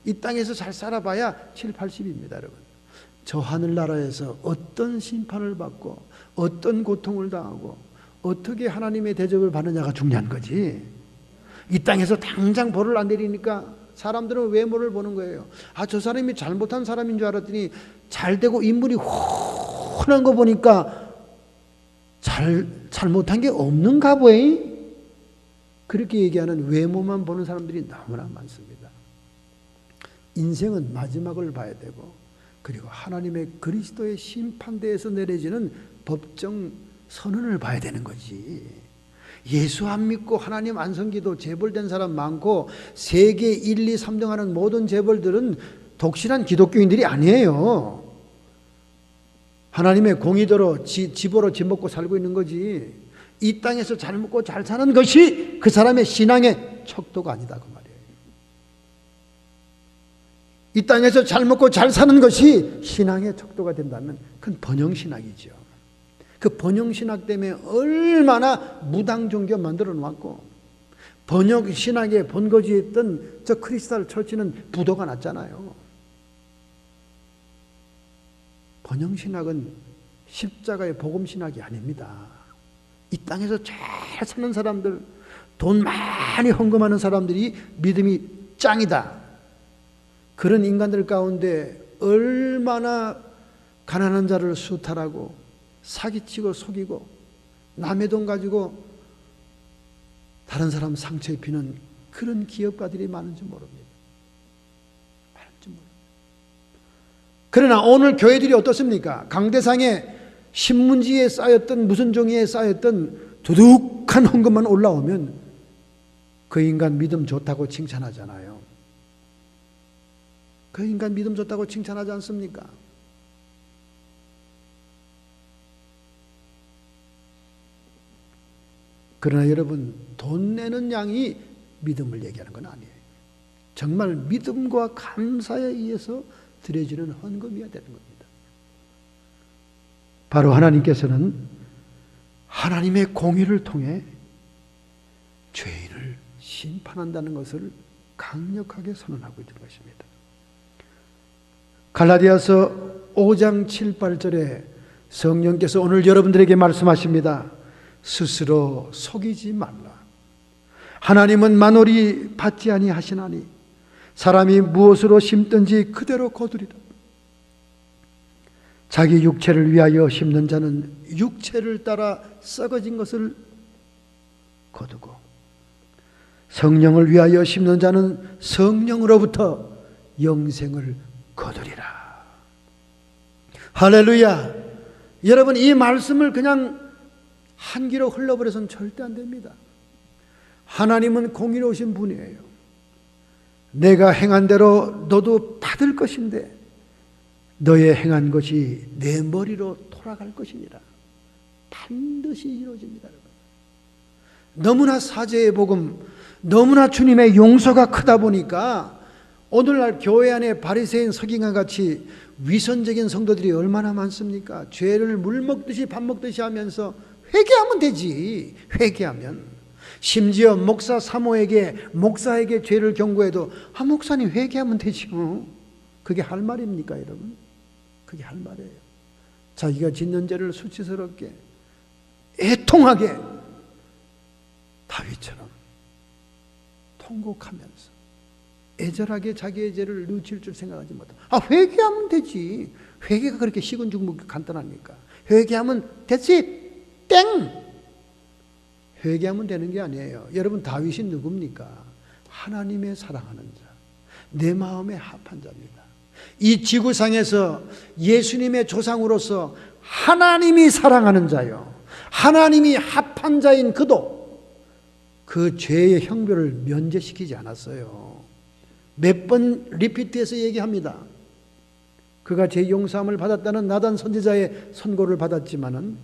이 땅에서 잘 살아봐야 7, 80입니다, 여러분. 저 하늘나라에서 어떤 심판을 받고 어떤 고통을 당하고 어떻게 하나님의 대접을 받느냐가 중요한 거지. 이 땅에서 당장 벌을 안 내리니까 사람들은 외모를 보는 거예요. 아, 저 사람이 잘못한 사람인 줄 알았더니 잘 되고 인물이 훤한 거 보니까 잘못한 게 없는가 보이? 그렇게 얘기하는 외모만 보는 사람들이 너무나 많습니다. 인생은 마지막을 봐야 되고 그리고 하나님의 그리스도의 심판대에서 내려지는 법정 선언을 봐야 되는 거지. 예수 안 믿고 하나님 안 섬기도 재벌된 사람 많고 세계 1, 2, 3등 하는 모든 재벌들은 독실한 기독교인들이 아니에요. 하나님의 공의대로 집으로 집 먹고 살고 있는 거지. 이 땅에서 잘 먹고 잘 사는 것이 그 사람의 신앙의 척도가 아니다 그 말이에요. 이 땅에서 잘 먹고 잘 사는 것이 신앙의 척도가 된다면 그건 번영신학이죠. 그 번영신학 때문에 얼마나 무당종교 만들어 놓았고 번영신학에 본거지했던 저 크리스탈 처치는 부도가 났잖아요. 번영신학은 십자가의 복음신학이 아닙니다. 이 땅에서 잘 사는 사람들, 돈 많이 헌금하는 사람들이 믿음이 짱이다. 그런 인간들 가운데 얼마나 가난한 자를 수탈하고 사기치고 속이고 남의 돈 가지고 다른 사람 상처 입히는 그런 기업가들이 많은지 모릅니다. 많은지 모릅니다. 그러나 오늘 교회들이 어떻습니까? 강대상에 신문지에 쌓였던 무슨 종이에 쌓였던 두둑한 헌금만 올라오면 그 인간 믿음 좋다고 칭찬하잖아요. 그 인간 믿음 좋다고 칭찬하지 않습니까? 그러나 여러분, 돈 내는 양이 믿음을 얘기하는 건 아니에요. 정말 믿음과 감사에 의해서 드려지는 헌금이어야 되는 겁니다. 바로 하나님께서는 하나님의 공의를 통해 죄인을 심판한다는 것을 강력하게 선언하고 있는 것입니다. 갈라디아서 5장 7, 8절에 성령께서 오늘 여러분들에게 말씀하십니다. 스스로 속이지 말라. 하나님은 만월이 받지 아니하시나니 사람이 무엇으로 심든지 그대로 거두리라. 자기 육체를 위하여 심는 자는 육체를 따라 썩어진 것을 거두고 성령을 위하여 심는 자는 성령으로부터 영생을 거두리라. 할렐루야. 여러분, 이 말씀을 그냥 한 귀로 흘러버려서는 절대 안 됩니다. 하나님은 공의로우신 분이에요. 내가 행한 대로 너도 받을 것인데 너의 행한 것이 내 머리로 돌아갈 것이니라. 반드시 이루어집니다. 여러분. 너무나 사죄의 복음, 너무나 주님의 용서가 크다 보니까 오늘날 교회 안에 바리새인 서기관 같이 위선적인 성도들이 얼마나 많습니까? 죄를 물 먹듯이 밥 먹듯이 하면서 회개하면 되지. 회개하면. 심지어 목사 사모에게, 목사에게 죄를 경고해도 목사님 회개하면 되죠. 그게 할 말입니까, 여러분? 그게 할 말이에요. 자기가 짓는 죄를 수치스럽게 애통하게 다윗처럼 통곡하면서 애절하게 자기의 죄를 뉘우칠 줄 생각하지 못하고 회개하면 되지. 회개가 그렇게 식은 죽 먹기 간단합니까? 회개하면 됐지. 땡! 회개하면 되는 게 아니에요. 여러분, 다윗이 누굽니까? 하나님의 사랑하는 자, 내 마음에 합한 자입니다. 이 지구상에서 예수님의 조상으로서 하나님이 사랑하는 자요, 하나님이 합한 자인 그도 그 죄의 형벌을 면제시키지 않았어요. 몇 번 리피트해서 얘기합니다. 그가 제 용서함을 받았다는 나단 선지자의 선고를 받았지만은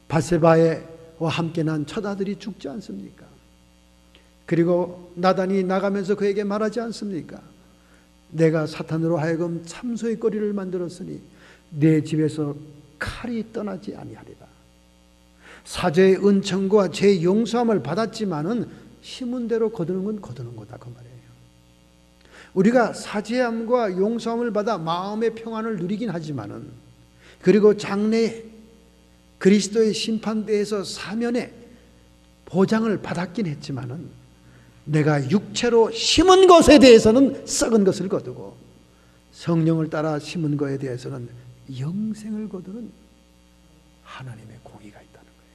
바세바와 함께 난 첫 아들이 죽지 않습니까? 그리고 나단이 나가면서 그에게 말하지 않습니까? 내가 사탄으로 하여금 참소의 거리를 만들었으니 내 집에서 칼이 떠나지 아니하리라. 사죄의 은총과 제 용서함을 받았지만은 심은 대로 거두는 건 거두는 거다, 그 말이에요. 우리가 사죄함과 용서함을 받아 마음의 평안을 누리긴 하지만은, 그리고 장래에 그리스도의 심판대에서 사면의 보장을 받았긴 했지만은, 내가 육체로 심은 것에 대해서는 썩은 것을 거두고 성령을 따라 심은 것에 대해서는 영생을 거두는 하나님의 공의가 있다는 거예요.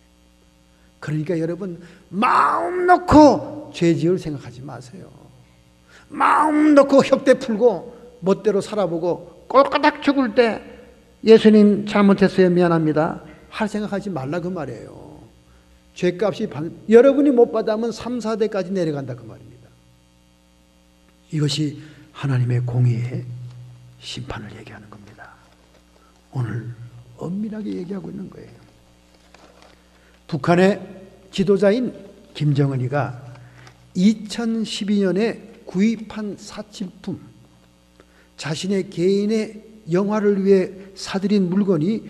그러니까 여러분, 마음 놓고 죄 지을 생각하지 마세요. 마음 놓고 협대 풀고 멋대로 살아보고 꼴까닥 죽을 때 예수님 잘못했어요, 미안합니다 할 생각하지 말라, 그 말이에요. 죄값이 여러분이 못 받으면 3, 4대까지 내려간다, 그 말입니다. 이것이 하나님의 공의의 심판을 얘기하는 겁니다. 오늘 엄밀하게 얘기하고 있는 거예요. 북한의 지도자인 김정은이가 2012년에 구입한 사치품, 자신의 개인의 영화를 위해 사들인 물건이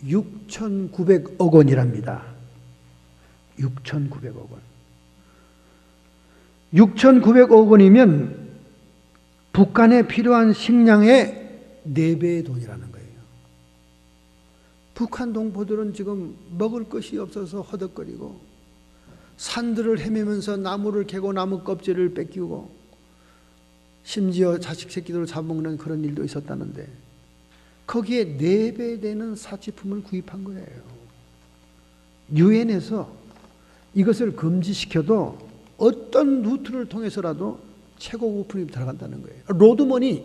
6,900억 원이랍니다. 6,900억 원. 6,900억 원이면 북한에 필요한 식량의 4배의 돈이라는 거예요. 북한 동포들은 지금 먹을 것이 없어서 허덕거리고 산들을 헤매면서 나무를 캐고 나무 껍질을 뺏기고 심지어 자식 새끼들을 잡아먹는 그런 일도 있었다는데, 거기에 4배 되는 사치품을 구입한 거예요. 유엔에서 이것을 금지시켜도 어떤 루트를 통해서라도 최고급품이 들어간다는 거예요. 로드머니,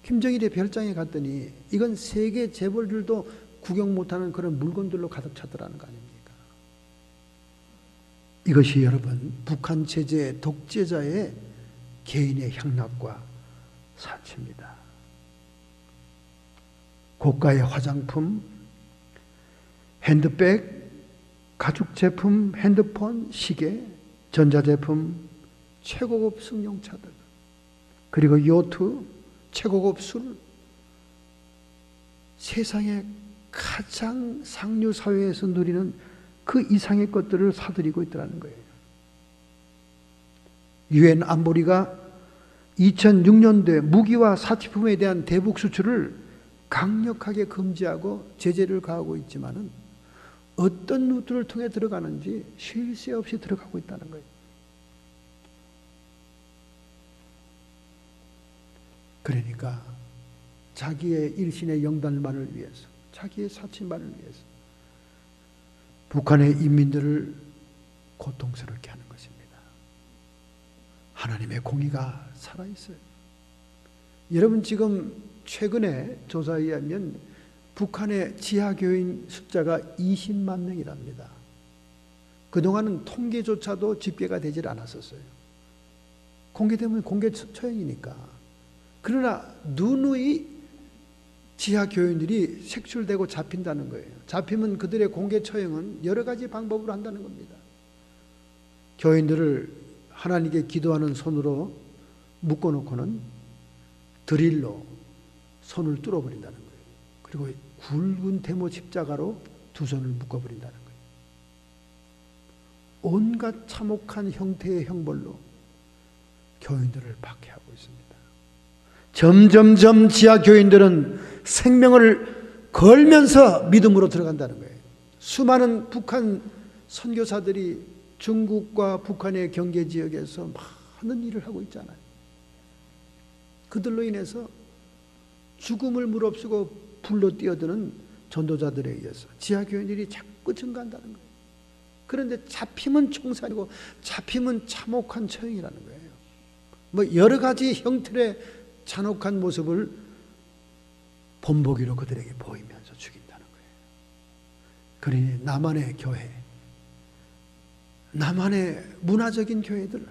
김정일의 별장에 갔더니 이건 세계 재벌들도 구경 못하는 그런 물건들로 가득 찼더라는 거 아닙니까? 이것이 여러분, 북한 체제의 독재자의 개인의 향락과 사치입니다. 고가의 화장품, 핸드백, 가죽 제품, 핸드폰, 시계, 전자제품, 최고급 승용차들, 그리고 요트, 최고급 술, 세상의 가장 상류 사회에서 누리는 그 이상의 것들을 사들이고 있더라는 거예요. 유엔 안보리가 2006년도에 무기와 사치품에 대한 대북 수출을 강력하게 금지하고 제재를 가하고 있지만은 어떤 루트를 통해 들어가는지 쉴 새 없이 들어가고 있다는 거예요. 그러니까 자기의 일신의 영달만을 위해서, 자기의 사치만을 위해서 북한의 인민들을 고통스럽게 하는 것입니다. 하나님의 공의가 살아있어요. 여러분, 지금 최근에 조사에 의하면 북한의 지하교인 숫자가 20만 명이랍니다. 그동안은 통계조차도 집계가 되질 않았었어요. 공개되면 공개 처형이니까. 그러나 누누이 지하교인들이 색출되고 잡힌다는 거예요. 잡히면 그들의 공개 처형은 여러 가지 방법으로 한다는 겁니다. 교인들을 하나님께 기도하는 손으로 묶어놓고는 드릴로 손을 뚫어버린다는 거예요. 그리고 굵은 대모 십자가로 두 손을 묶어버린다는 거예요. 온갖 참혹한 형태의 형벌로 교인들을 박해하고 있습니다. 점점점 지하 교인들은 생명을 걸면서 믿음으로 들어간다는 거예요. 수많은 북한 선교사들이 중국과 북한의 경계 지역에서 많은 일을 하고 있잖아요. 그들로 인해서 죽음을 무릅쓰고 불로 뛰어드는 전도자들에 의해서 지하 교인들이 자꾸 증가한다는 거예요. 그런데 잡히면 총살이고 잡히면 참혹한 처형이라는 거예요. 뭐 여러 가지 형태의 잔혹한 모습을 본보기로 그들에게 보이면서 죽인다는 거예요. 그러니 남한의 교회, 남한의 문화적인 교회들,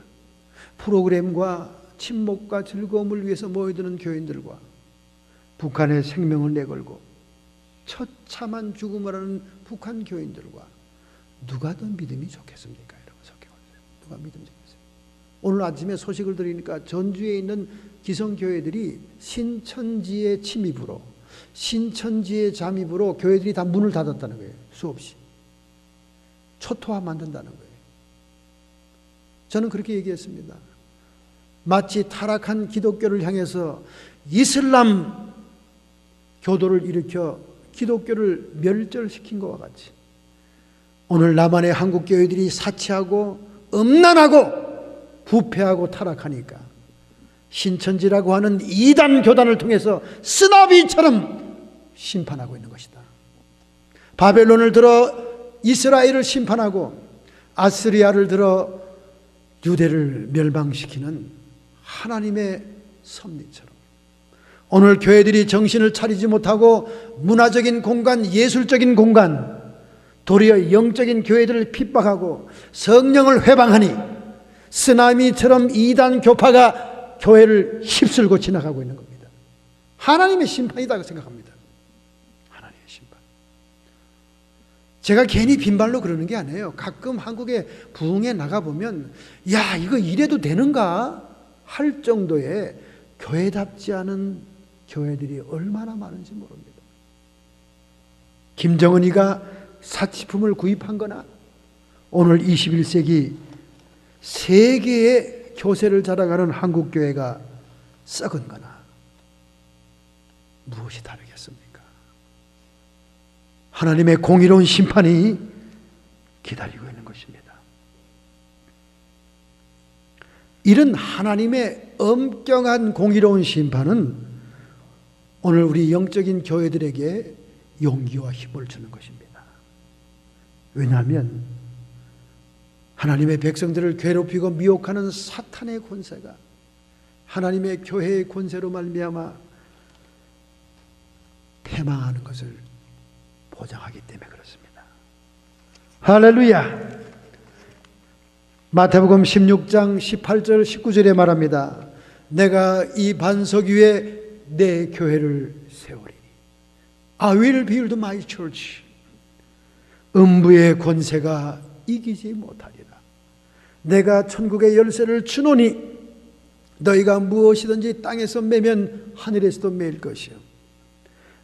프로그램과 친목과 즐거움을 위해서 모여드는 교인들과 북한의 생명을 내걸고 처참한 죽음을 하는 북한 교인들과 누가 더 믿음이 좋겠습니까? 여러분, 생각해보세요. 누가 믿음이 좋겠어요? 오늘 아침에 소식을 들으니까 전주에 있는 기성교회들이 신천지의 침입으로, 신천지의 잠입으로 교회들이 다 문을 닫았다는 거예요. 수없이 초토화 만든다는 거예요. 저는 그렇게 얘기했습니다. 마치 타락한 기독교를 향해서 이슬람 교도를 일으켜 기독교를 멸절시킨 것과 같이 오늘 남한의 한국 교회들이 사치하고 음란하고 부패하고 타락하니까 신천지라고 하는 이단 교단을 통해서 쓰나비처럼 심판하고 있는 것이다. 바벨론을 들어 이스라엘을 심판하고 아스리아를 들어 유대를 멸망시키는 하나님의 섭리처럼 오늘 교회들이 정신을 차리지 못하고 문화적인 공간, 예술적인 공간, 도리어 영적인 교회들을 핍박하고 성령을 회방하니 쓰나미처럼 이단 교파가 교회를 휩쓸고 지나가고 있는 겁니다. 하나님의 심판이라고 생각합니다. 하나님의 심판. 제가 괜히 빈발로 그러는 게 아니에요. 가끔 한국의 부흥에 나가보면 야, 이거 이래도 되는가 할 정도의 교회답지 않은 교회들이 얼마나 많은지 모릅니다. 김정은이가 사치품을 구입한 거나 오늘 21세기 세계의 교세를 자랑하는 한국교회가 썩은 거나 무엇이 다르겠습니까? 하나님의 공의로운 심판이 기다리고 있는 것입니다. 이런 하나님의 엄격한 공의로운 심판은 오늘 우리 영적인 교회들에게 용기와 힘을 주는 것입니다. 왜냐하면 하나님의 백성들을 괴롭히고 미혹하는 사탄의 권세가 하나님의 교회의 권세로 말미암아 패망하는 것을 보장하기 때문에 그렇습니다. 할렐루야. 마태복음 16장 18절 19절에 말합니다. 내가 이 반석 위에 내 교회를 세우리니 I will build my church. 음부의 권세가 이기지 못하리라. 내가 천국의 열쇠를 주노니 너희가 무엇이든지 땅에서 매면 하늘에서도 매일 것이요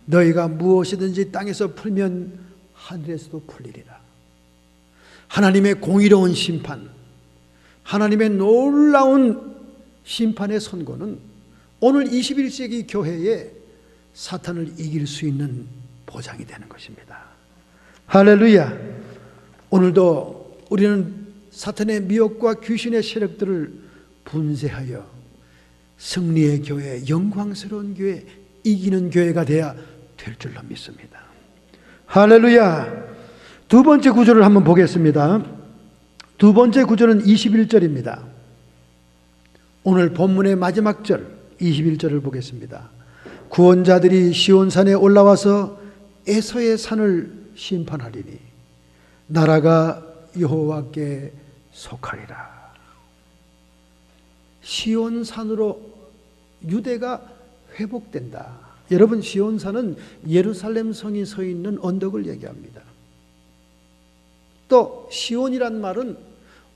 너희가 무엇이든지 땅에서 풀면 하늘에서도 풀리리라. 하나님의 공의로운 심판, 하나님의 놀라운 심판의 선고는 오늘 21세기 교회에 사탄을 이길 수 있는 보장이 되는 것입니다. 할렐루야. 오늘도 우리는 사탄의 미혹과 귀신의 세력들을 분쇄하여 승리의 교회, 영광스러운 교회, 이기는 교회가 되어야 될 줄로 믿습니다. 할렐루야. 두 번째 구절을 한번 보겠습니다. 두 번째 구절은 21절입니다. 오늘 본문의 마지막 절 21절을 보겠습니다. 구원자들이 시온산에 올라와서 에서의 산을 심판하리니 나라가 여호와께 속하리라. 시온산으로 유대가 회복된다. 여러분, 시온산은 예루살렘 성이 서 있는 언덕을 얘기합니다. 또 시온이란 말은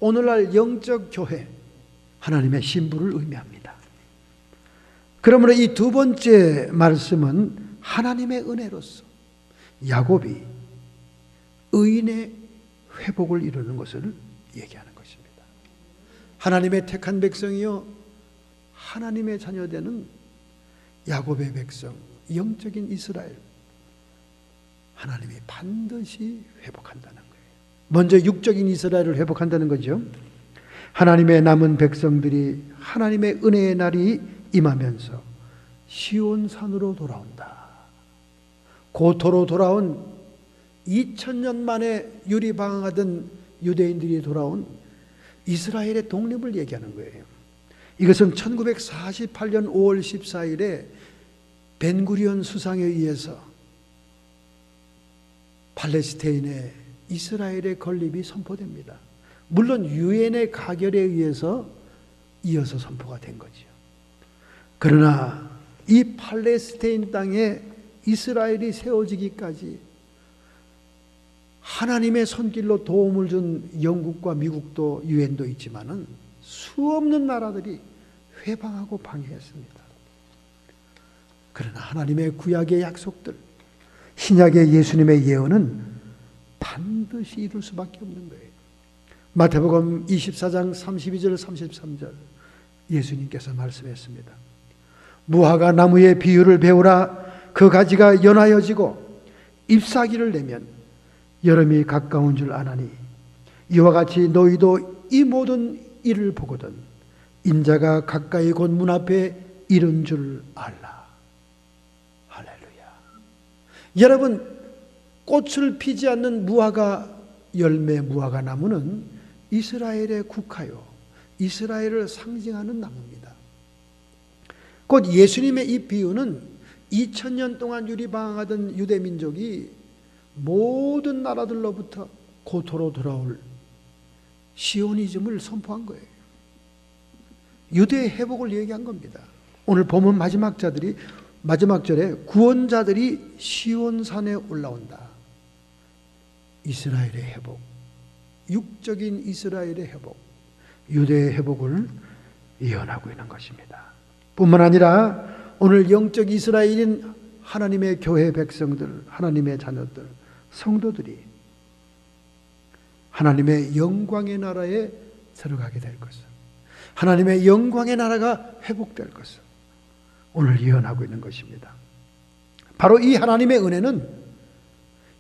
오늘날 영적 교회, 하나님의 신부를 의미합니다. 그러므로 이 두 번째 말씀은 하나님의 은혜로서 야곱이 의인의 회복을 이루는 것을 얘기하는 것입니다. 하나님의 택한 백성이요 하나님의 자녀되는 야곱의 백성, 영적인 이스라엘, 하나님이 반드시 회복한다는 거예요. 먼저 육적인 이스라엘을 회복한다는 거죠. 하나님의 남은 백성들이 하나님의 은혜의 날이 임하면서 시온산으로 돌아온다. 고토로 돌아온 2000년 만에 유리방황하던 유대인들이 돌아온 이스라엘의 독립을 얘기하는 거예요. 이것은 1948년 5월 14일에 벤구리온 수상에 의해서 팔레스타인의 이스라엘의 건립이 선포됩니다. 물론 유엔의 가결에 의해서 이어서 선포가 된 거죠. 그러나 이 팔레스타인 땅에 이스라엘이 세워지기까지 하나님의 손길로 도움을 준 영국과 미국도 유엔도 있지만은 수없는 나라들이 회방하고 방해했습니다. 그러나 하나님의 구약의 약속들, 신약의 예수님의 예언은 반드시 이룰 수밖에 없는 거예요. 마태복음 24장 32절 33절 예수님께서 말씀했습니다. 무화과 나무의 비유를 배우라. 그 가지가 연하여지고 잎사귀를 내면 여름이 가까운 줄 아나니 이와 같이 너희도 이 모든 일을 보거든 인자가 가까이 곧 문 앞에 이른 줄 알라. 할렐루야. 여러분, 꽃을 피지 않는 무화과 열매, 무화과 나무는 이스라엘의 국화요, 이스라엘을 상징하는 나무입니다. 곧 예수님의 이 비유는 2000년 동안 유리방황하던 유대민족이 모든 나라들로부터 고토로 돌아올 시오니즘을 선포한 거예요. 유대의 회복을 얘기한 겁니다. 오늘 보면 마지막 절에 구원자들이 시온산에 올라온다. 이스라엘의 회복, 육적인 이스라엘의 회복, 유대의 회복을 예언하고 있는 것입니다. 뿐만 아니라 오늘 영적 이스라엘인 하나님의 교회 백성들, 하나님의 자녀들, 성도들이 하나님의 영광의 나라에 들어가게 될 것을, 하나님의 영광의 나라가 회복될 것을 오늘 예언하고 있는 것입니다. 바로 이 하나님의 은혜는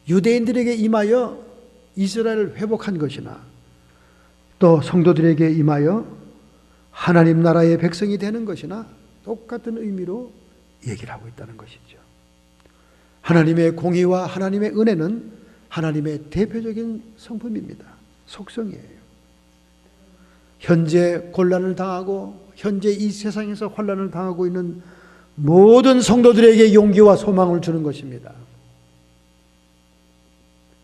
유대인들에게 임하여 이스라엘을 회복한 것이나 또 성도들에게 임하여 하나님 나라의 백성이 되는 것이나 똑같은 의미로 얘기를 하고 있다는 것이죠. 하나님의 공의와 하나님의 은혜는 하나님의 대표적인 성품입니다. 속성이에요. 현재 곤란을 당하고 현재 이 세상에서 환난을 당하고 있는 모든 성도들에게 용기와 소망을 주는 것입니다.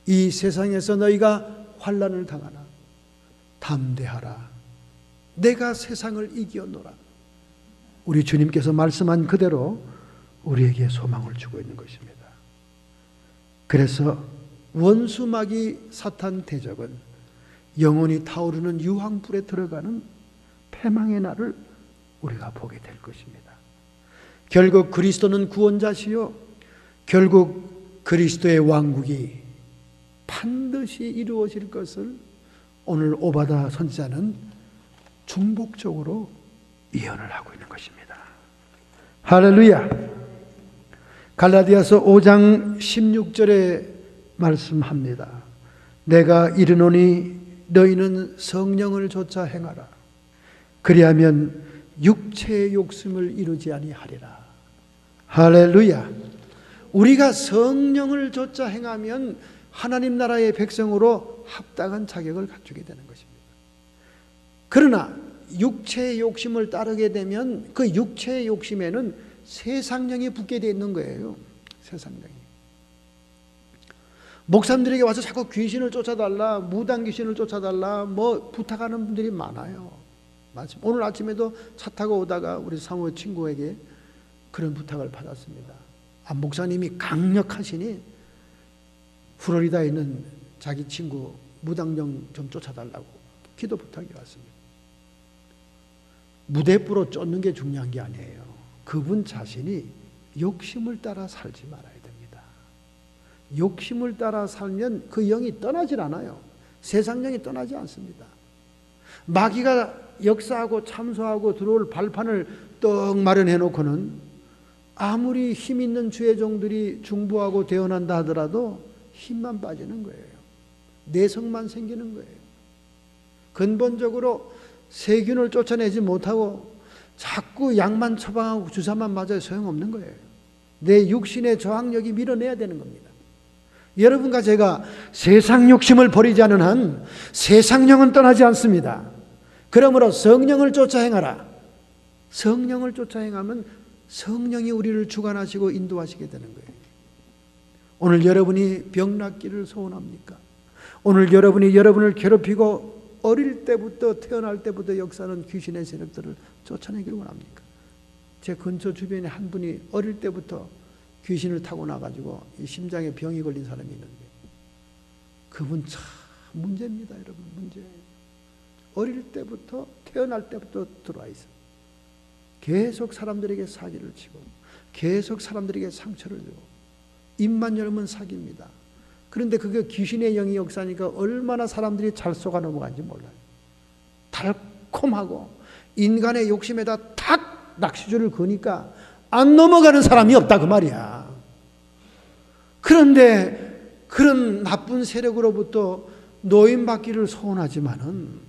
이 세상에서 너희가 환난을 당하나 담대하라. 내가 세상을 이기었노라. 우리 주님께서 말씀한 그대로 우리에게 소망을 주고 있는 것입니다. 그래서 원수마귀 사탄 대적은 영원히 타오르는 유황불에 들어가는 패망의 날을 우리가 보게 될 것입니다. 결국 그리스도는 구원자시요 결국 그리스도의 왕국이 반드시 이루어질 것을 오늘 오바다 선지자는 중복적으로 예언을 하고 있는 것입니다. 할렐루야. 갈라디아서 5장 16절에 말씀합니다. 내가 이르노니 너희는 성령을 좇아 행하라. 그리하면 육체의 욕심을 이루지 아니하리라. 할렐루야. 우리가 성령을 좇아 행하면 하나님 나라의 백성으로 합당한 자격을 갖추게 되는 것입니다. 그러나 육체의 욕심을 따르게 되면 그 육체의 욕심에는 세상령이 붙게 되어 있는 거예요. 세상령이. 목사님들에게 와서 자꾸 귀신을 쫓아달라, 무당 귀신을 쫓아달라 뭐 부탁하는 분들이 많아요. 오늘 아침에도 차 타고 오다가 우리 사모 친구에게 그런 부탁을 받았습니다. 목사님이 강력하시니 플로리다에 있는 자기 친구 무당령 좀 쫓아달라고 기도 부탁이 왔습니다. 무대부로 쫓는 게 중요한 게 아니에요. 그분 자신이 욕심을 따라 살지 말아야 됩니다. 욕심을 따라 살면 그 영이 떠나질 않아요. 세상 영이 떠나지 않습니다. 마귀가 역사하고 참소하고 들어올 발판을 떡 마련해 놓고는 아무리 힘 있는 주의 종들이 중보하고 대언한다 하더라도 힘만 빠지는 거예요. 내성만 생기는 거예요. 근본적으로 세균을 쫓아내지 못하고 자꾸 약만 처방하고 주사만 맞아야 소용없는 거예요. 내 육신의 저항력이 밀어내야 되는 겁니다. 여러분과 제가 세상 욕심을 버리지 않은 한 세상령은 떠나지 않습니다. 그러므로 성령을 쫓아 행하라. 성령을 쫓아 행하면 성령이 우리를 주관하시고 인도하시게 되는 거예요. 오늘 여러분이 병 낫기를 소원합니까? 오늘 여러분이 여러분을 괴롭히고 어릴 때부터 태어날 때부터 역사하는 귀신의 세력들을 쫓아내기를 원합니까? 제 근처 주변에 한 분이 어릴 때부터 귀신을 타고 나가지고 이 심장에 병이 걸린 사람이 있는데 그분 참 문제입니다. 여러분, 문제예요. 어릴 때부터 태어날 때부터 들어와 있어요. 계속 사람들에게 사기를 치고 계속 사람들에게 상처를 주고 입만 열면 사기입니다. 그런데 그게 귀신의 영이 역사니까 얼마나 사람들이 잘 속아 넘어간지 몰라요. 달콤하고 인간의 욕심에다 탁 낚시줄을 거니까 안 넘어가는 사람이 없다 그 말이야. 그런데 그런 나쁜 세력으로부터 노인받기를 소원하지만은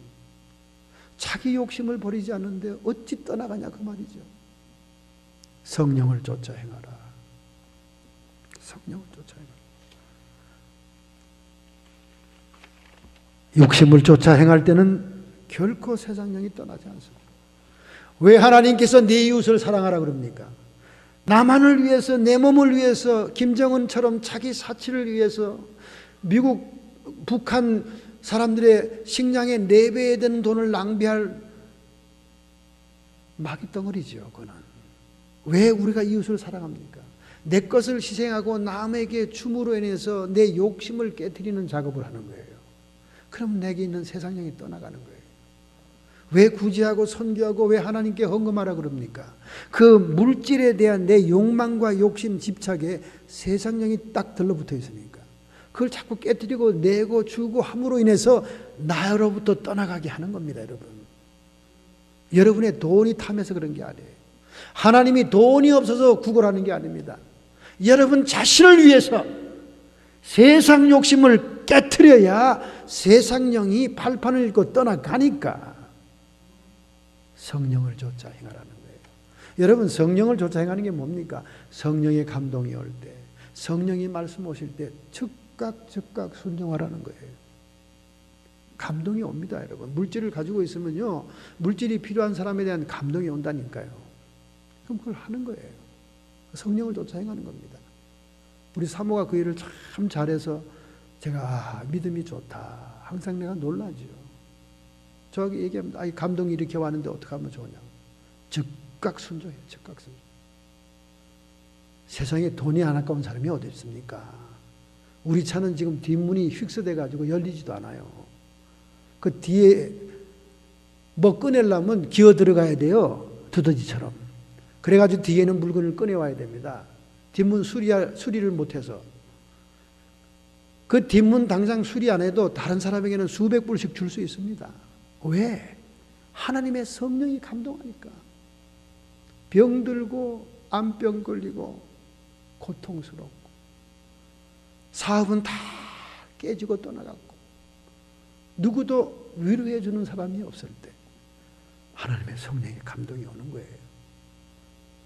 자기 욕심을 버리지 않는데 어찌 떠나가냐 그 말이죠. 성령을 쫓아 행하라. 성령을 쫓아 행하라. 욕심을 쫓아 행할 때는 결코 세상 영이 떠나지 않습니다. 왜 하나님께서 네 이웃을 사랑하라 그럽니까? 나만을 위해서, 내 몸을 위해서, 김정은처럼 자기 사치를 위해서 미국, 북한 사람들의 식량의 4배에 되는 돈을 낭비할 마귀 덩어리죠. 그는 왜 우리가 이웃을 사랑합니까? 내 것을 희생하고 남에게 줌으로 인해서 내 욕심을 깨트리는 작업을 하는 거예요. 그럼 내게 있는 세상 영이 떠나가는 거예요. 왜 구제하고 선교하고 왜 하나님께 헌금하라 그럽니까? 그 물질에 대한 내 욕망과 욕심 집착에 세상 영이 딱 들러붙어 있으니까 그걸 자꾸 깨뜨리고 내고 주고 함으로 인해서 나로부터 떠나가게 하는 겁니다. 여러분, 여러분의 돈이 탐해서 그런 게 아니에요. 하나님이 돈이 없어서 구걸하는 게 아닙니다. 여러분 자신을 위해서 세상 욕심을 깨트려야 세상 영이 발판을 읽고 떠나가니까 성령을 쫓아 행하라는 거예요. 여러분, 성령을 쫓아 행하는 게 뭡니까? 성령의 감동이 올 때, 성령이 말씀 오실 때 즉각 순종하라는 거예요. 감동이 옵니다. 여러분, 물질을 가지고 있으면요, 물질이 필요한 사람에 대한 감동이 온다니까요. 그럼 그걸 하는 거예요. 성령을 쫓아 행하는 겁니다. 우리 사모가 그 일을 참 잘해서 제가 믿음이 좋다. 항상 내가 놀라죠. 저기 얘기합니다. 감동이 이렇게 왔는데 어떻게 하면 좋으냐고. 즉각 순종해요. 즉각 순종. 세상에 돈이 안 아까운 사람이 어디 있습니까? 우리 차는 지금 뒷문이 휙스돼 가지고 열리지도 않아요. 그 뒤에 뭐 꺼내려면 기어 들어가야 돼요. 두더지처럼. 그래가지고 뒤에는 물건을 꺼내와야 됩니다. 뒷문 수리를 못해서. 그 뒷문 당장 수리 안 해도 다른 사람에게는 수백 불씩 줄 수 있습니다. 왜? 하나님의 성령이 감동하니까. 병들고 암병 걸리고 고통스럽고 사업은 다 깨지고 떠나갔고 누구도 위로해 주는 사람이 없을 때 하나님의 성령의 감동이 오는 거예요.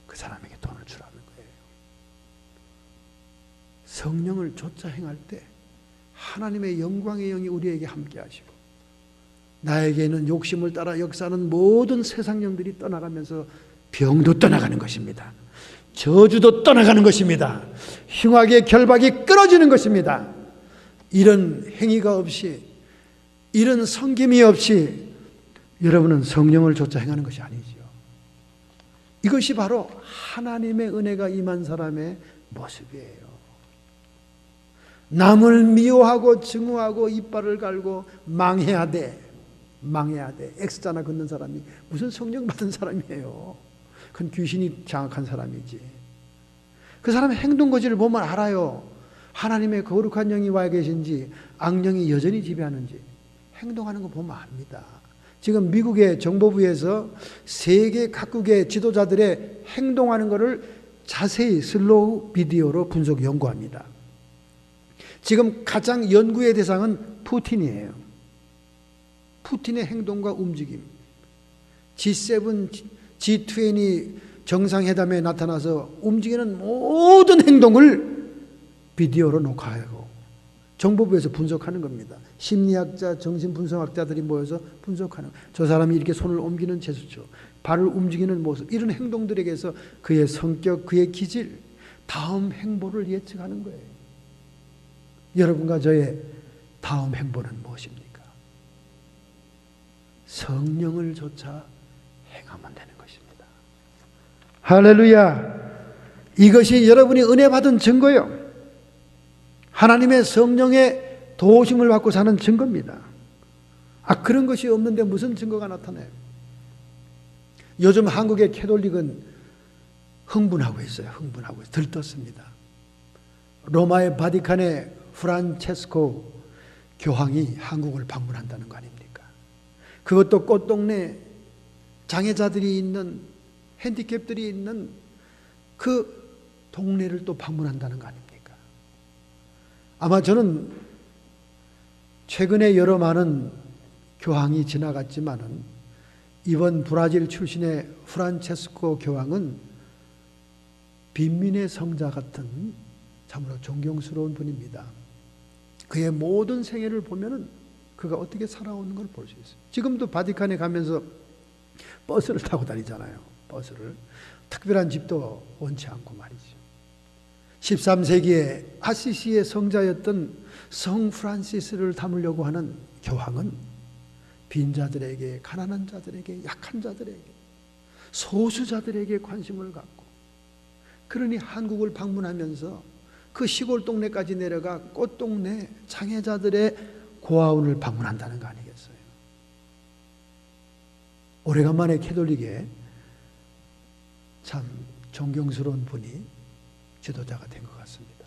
그 사람에게 돈을 주라는 거예요. 성령을 좇아 행할 때 하나님의 영광의 영이 우리에게 함께 하시고 나에게 있는 욕심을 따라 역사하는 모든 세상 영들이 떠나가면서 병도 떠나가는 것입니다. 저주도 떠나가는 것입니다. 흉악의 결박이 끊어지는 것입니다. 이런 행위가 없이, 이런 섬김이 없이 여러분은 성령을 좇아 행하는 것이 아니지요. 이것이 바로 하나님의 은혜가 임한 사람의 모습이에요. 남을 미워하고 증오하고 이빨을 갈고 망해야 돼. X자나 긋는 사람이 무슨 성령 받은 사람이에요. 그건 귀신이 장악한 사람이지. 그 사람의 행동 거지를 보면 알아요. 하나님의 거룩한 영이 와 계신지 악령이 여전히 지배하는지 행동하는 거 보면 압니다. 지금 미국의 정보부에서 세계 각국의 지도자들의 행동하는 것을 자세히 슬로우 비디오로 분석 연구합니다. 지금 가장 연구의 대상은 푸틴이에요. 푸틴의 행동과 움직임, G7, G20 정상회담에 나타나서 움직이는 모든 행동을 비디오로 녹화하고 정보부에서 분석하는 겁니다. 심리학자, 정신분석학자들이 모여서 분석하는 거예요. 저 사람이 이렇게 손을 옮기는 제스처, 발을 움직이는 모습, 이런 행동들에게서 그의 성격, 그의 기질, 다음 행보를 예측하는 거예요. 여러분과 저의 다음 행보는 무엇입니까? 성령을 좇아 행하면 되는 것입니다. 할렐루야! 이것이 여러분이 은혜 받은 증거요. 하나님의 성령의 도우심을 받고 사는 증거입니다. 그런 것이 없는데 무슨 증거가 나타나요? 요즘 한국의 캐톨릭은 흥분하고 있어요. 들떴습니다. 로마의 바티칸의 프란체스코 교황이 한국을 방문한다는 거 아닙니까? 그것도 꽃동네 장애자들이 있는, 핸디캡들이 있는 그 동네를 또 방문한다는 거 아닙니까? 아마 저는 최근에 여러 많은 교황이 지나갔지만은 이번 브라질 출신의 프란체스코 교황은 빈민의 성자 같은 참으로 존경스러운 분입니다. 그의 모든 생애를 보면은 그가 어떻게 살아오는 걸 볼 수 있어요. 지금도 바티칸에 가면서 버스를 타고 다니잖아요. 버스를. 특별한 집도 원치 않고 말이죠. 13세기에 아시시의 성자였던 성 프란시스를 담으려고 하는 교황은 빈자들에게, 가난한 자들에게, 약한 자들에게, 소수자들에게 관심을 갖고, 그러니 한국을 방문하면서 그 시골 동네까지 내려가 꽃동네 장애자들의 고아원을 방문한다는 거 아니겠어요? 오래간만에 캐톨릭에 참 존경스러운 분이 지도자가 된 것 같습니다.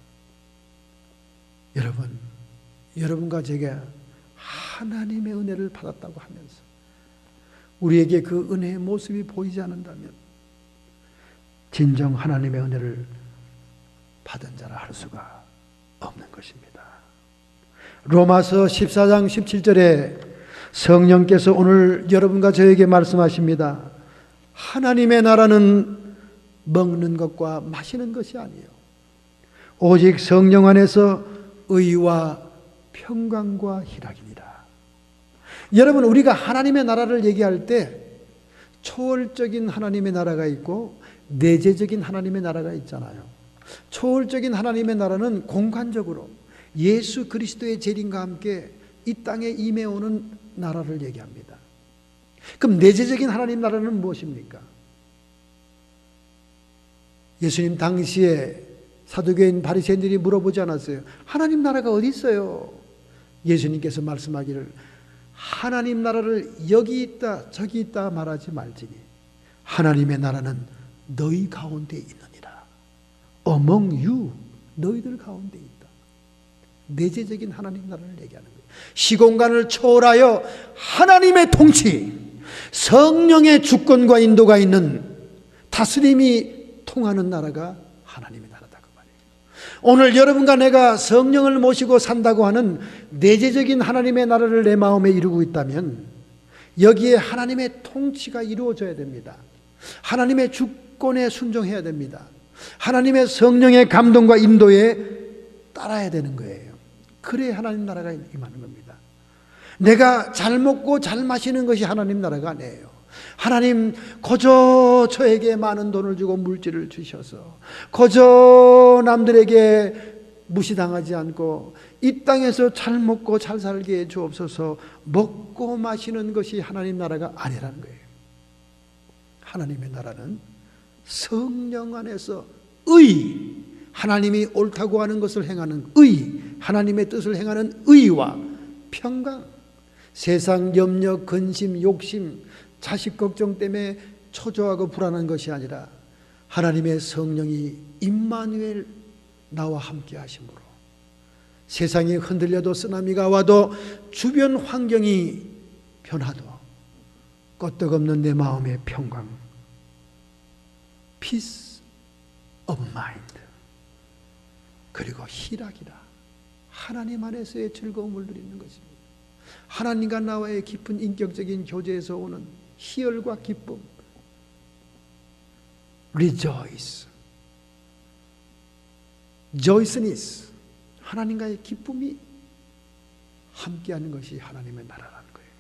여러분과 제가 하나님의 은혜를 받았다고 하면서 우리에게 그 은혜의 모습이 보이지 않는다면 진정 하나님의 은혜를 받은 자라 할 수가 없는 것입니다. 로마서 14장 17절에 성령께서 오늘 여러분과 저에게 말씀하십니다. 하나님의 나라는 먹는 것과 마시는 것이 아니에요. 오직 성령 안에서 의와 평강과 희락이니라. 여러분, 우리가 하나님의 나라를 얘기할 때 초월적인 하나님의 나라가 있고 내재적인 하나님의 나라가 있잖아요. 초월적인 하나님의 나라는 공간적으로 예수 그리스도의 재림과 함께 이 땅에 임해오는 나라를 얘기합니다. 그럼 내재적인 하나님 나라는 무엇입니까? 예수님 당시에 사두개인 바리새인들이 물어보지 않았어요. 하나님 나라가 어디 있어요? 예수님께서 말씀하기를 하나님 나라를 여기 있다 저기 있다 말하지 말지니 하나님의 나라는 너희 가운데 있느니라. Among you, 너희들 가운데 있다. 내재적인 하나님 나라를 얘기하는 거예요. 시공간을 초월하여 하나님의 통치, 성령의 주권과 인도가 있는 다스림이 통하는 나라가 하나님의 나라다 그 말이에요. 오늘 여러분과 내가 성령을 모시고 산다고 하는 내재적인 하나님의 나라를 내 마음에 이루고 있다면 여기에 하나님의 통치가 이루어져야 됩니다. 하나님의 주권에 순종해야 됩니다. 하나님의 성령의 감동과 인도에 따라야 되는 거예요. 그래야 하나님 나라가 임하는 겁니다. 내가 잘 먹고 잘 마시는 것이 하나님 나라가 아니에요. 하나님 거저 저에게 많은 돈을 주고 물질을 주셔서 거저 남들에게 무시당하지 않고 이 땅에서 잘 먹고 잘 살게 해 주옵소서. 먹고 마시는 것이 하나님 나라가 아니라는 거예요. 하나님의 나라는 성령 안에서 의, 하나님이 옳다고 하는 것을 행하는 의, 하나님의 뜻을 행하는 의와 평강, 세상 염려, 근심, 욕심, 자식 걱정 때문에 초조하고 불안한 것이 아니라 하나님의 성령이 임마누엘 나와 함께 하심으로 세상이 흔들려도 쓰나미가 와도 주변 환경이 변화도 끄떡없는 내 마음의 평강, peace of mind, 그리고 희락이라 하나님 안에서의 즐거움을 누리는 것입니다. 하나님과 나와의 깊은 인격적인 교제에서 오는 희열과 기쁨, rejoice, joyousness, 하나님과의 기쁨이 함께하는 것이 하나님의 나라라는 거예요.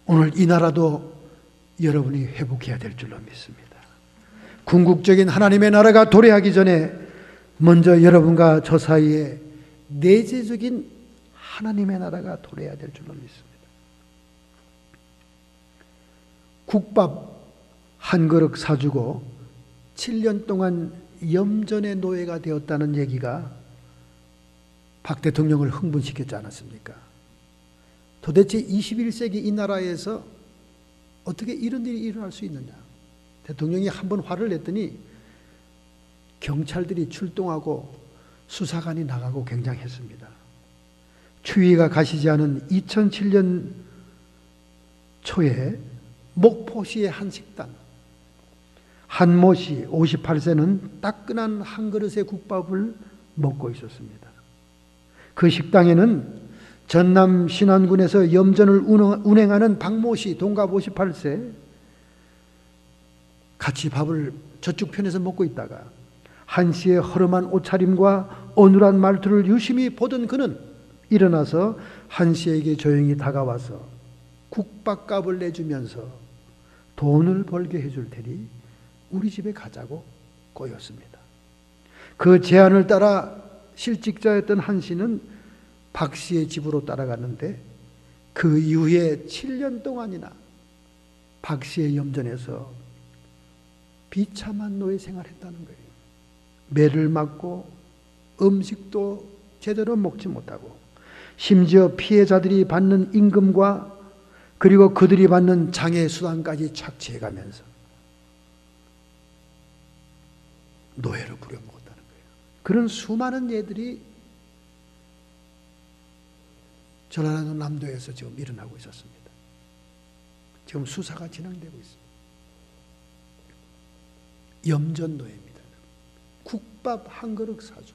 오늘 이 나라도 여러분이 회복해야 될 줄로 믿습니다. 궁극적인 하나님의 나라가 도래하기 전에 먼저 여러분과 저 사이에 내재적인 하나님의 나라가 도래해야 될 줄로 믿습니다. 국밥 한 그릇 사주고 7년 동안 염전의 노예가 되었다는 얘기가 박 대통령을 흥분시켰지 않았습니까? 도대체 21세기 이 나라에서 어떻게 이런 일이 일어날 수 있느냐? 대통령이 한번 화를 냈더니 경찰들이 출동하고 수사관이 나가고 굉장했습니다. 추위가 가시지 않은 2007년 초에 목포시의 한 식당, 한모 씨 58세는 따끈한 한 그릇의 국밥을 먹고 있었습니다. 그 식당에는 전남 신안군에서 염전을 운행하는 박모 씨 동갑 58세 같이 밥을 저쪽 편에서 먹고 있다가 한 씨의 허름한 옷차림과 어눌한 말투를 유심히 보던 그는 일어나서 한 씨에게 조용히 다가와서 국밥값을 내주면서 돈을 벌게 해줄 테니 우리 집에 가자고 꼬였습니다. 그 제안을 따라 실직자였던 한 씨는 박 씨의 집으로 따라갔는데 그 이후에 7년 동안이나 박 씨의 염전에서 비참한 노예 생활했다는 거예요. 매를 맞고 음식도 제대로 먹지 못하고 심지어 피해자들이 받는 임금과 그리고 그들이 받는 장애 수당까지 착취해가면서 노예로 부려먹었다는 거예요. 그런 수많은 예들이 전라도 남도에서 지금 일어나고 있었습니다. 지금 수사가 진행되고 있습니다. 염전노예입니다. 국밥 한 그릇 사주.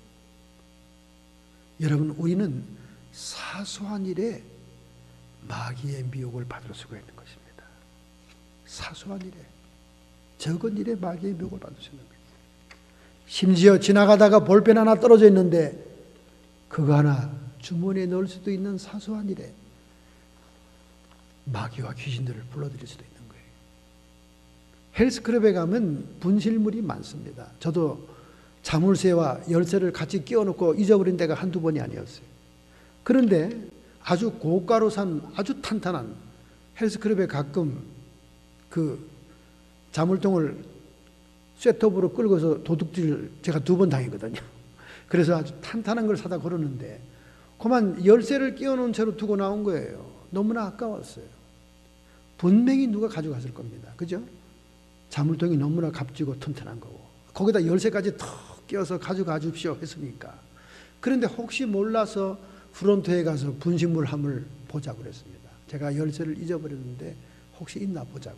여러분, 우리는 사소한 일에 마귀의 미혹을 받을 수가 있는 것입니다. 사소한 일에, 적은 일에 마귀의 미혹을 받을 수 있는 거예요. 심지어 지나가다가 볼펜 하나 떨어져 있는데 그거 하나 주머니에 넣을 수도 있는 사소한 일에 마귀와 귀신들을 불러들일 수도 있는 거예요. 헬스클럽에 가면 분실물이 많습니다. 저도 자물쇠와 열쇠를 같이 끼워놓고 잊어버린 데가 한두 번이 아니었어요. 그런데 아주 고가로 산 아주 탄탄한 헬스클럽에 가끔 그 자물통을 셋톱으로 끌고서 도둑질 제가 2번 당했거든요. 그래서 아주 탄탄한 걸 사다 걸었는데 그만 열쇠를 끼워놓은 채로 두고 나온 거예요. 너무나 아까웠어요. 분명히 누가 가져갔을 겁니다. 그죠? 자물통이 너무나 값지고 튼튼한 거고 거기다 열쇠까지 턱 끼워서 가져가 주십시오 했으니까. 그런데 혹시 몰라서 프론트에 가서 분식물함을 보자고 그랬습니다. 제가 열쇠를 잊어버렸는데 혹시 있나 보자고.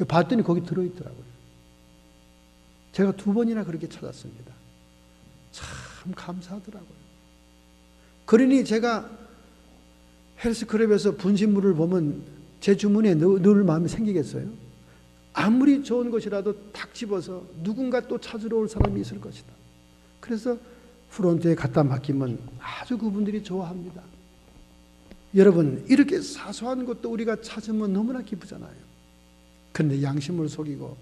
봤더니 거기 들어있더라고요. 제가 2번이나 그렇게 찾았습니다. 참 감사하더라고요. 그러니 제가 헬스클럽에서 분신물을 보면 제 주머니에 넣을 마음이 생기겠어요? 아무리 좋은 것이라도 탁 집어서 누군가 또 찾으러 올 사람이 있을 것이다. 그래서 프론트에 갖다 맡기면 아주 그분들이 좋아합니다. 여러분, 이렇게 사소한 것도 우리가 찾으면 너무나 기쁘잖아요. 그런데 양심을 속이고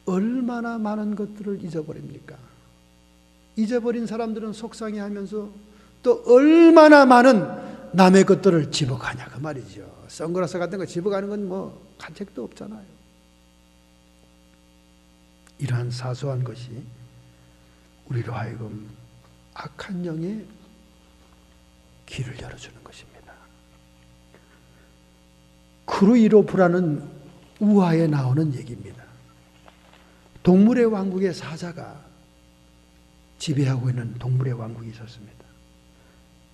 얼마나 많은 것들을 잊어버립니까? 잊어버린 사람들은 속상해하면서 또 얼마나 많은 남의 것들을 집어가냐 그 말이죠. 선글라스 같은 거 집어가는 건 뭐 간책도 없잖아요. 이러한 사소한 것이 우리로 하여금 악한 영의 길을 열어주는 것입니다. 크루이로프라는 우화에 나오는 얘기입니다. 동물의 왕국의 사자가 지배하고 있는 동물의 왕국이 있었습니다.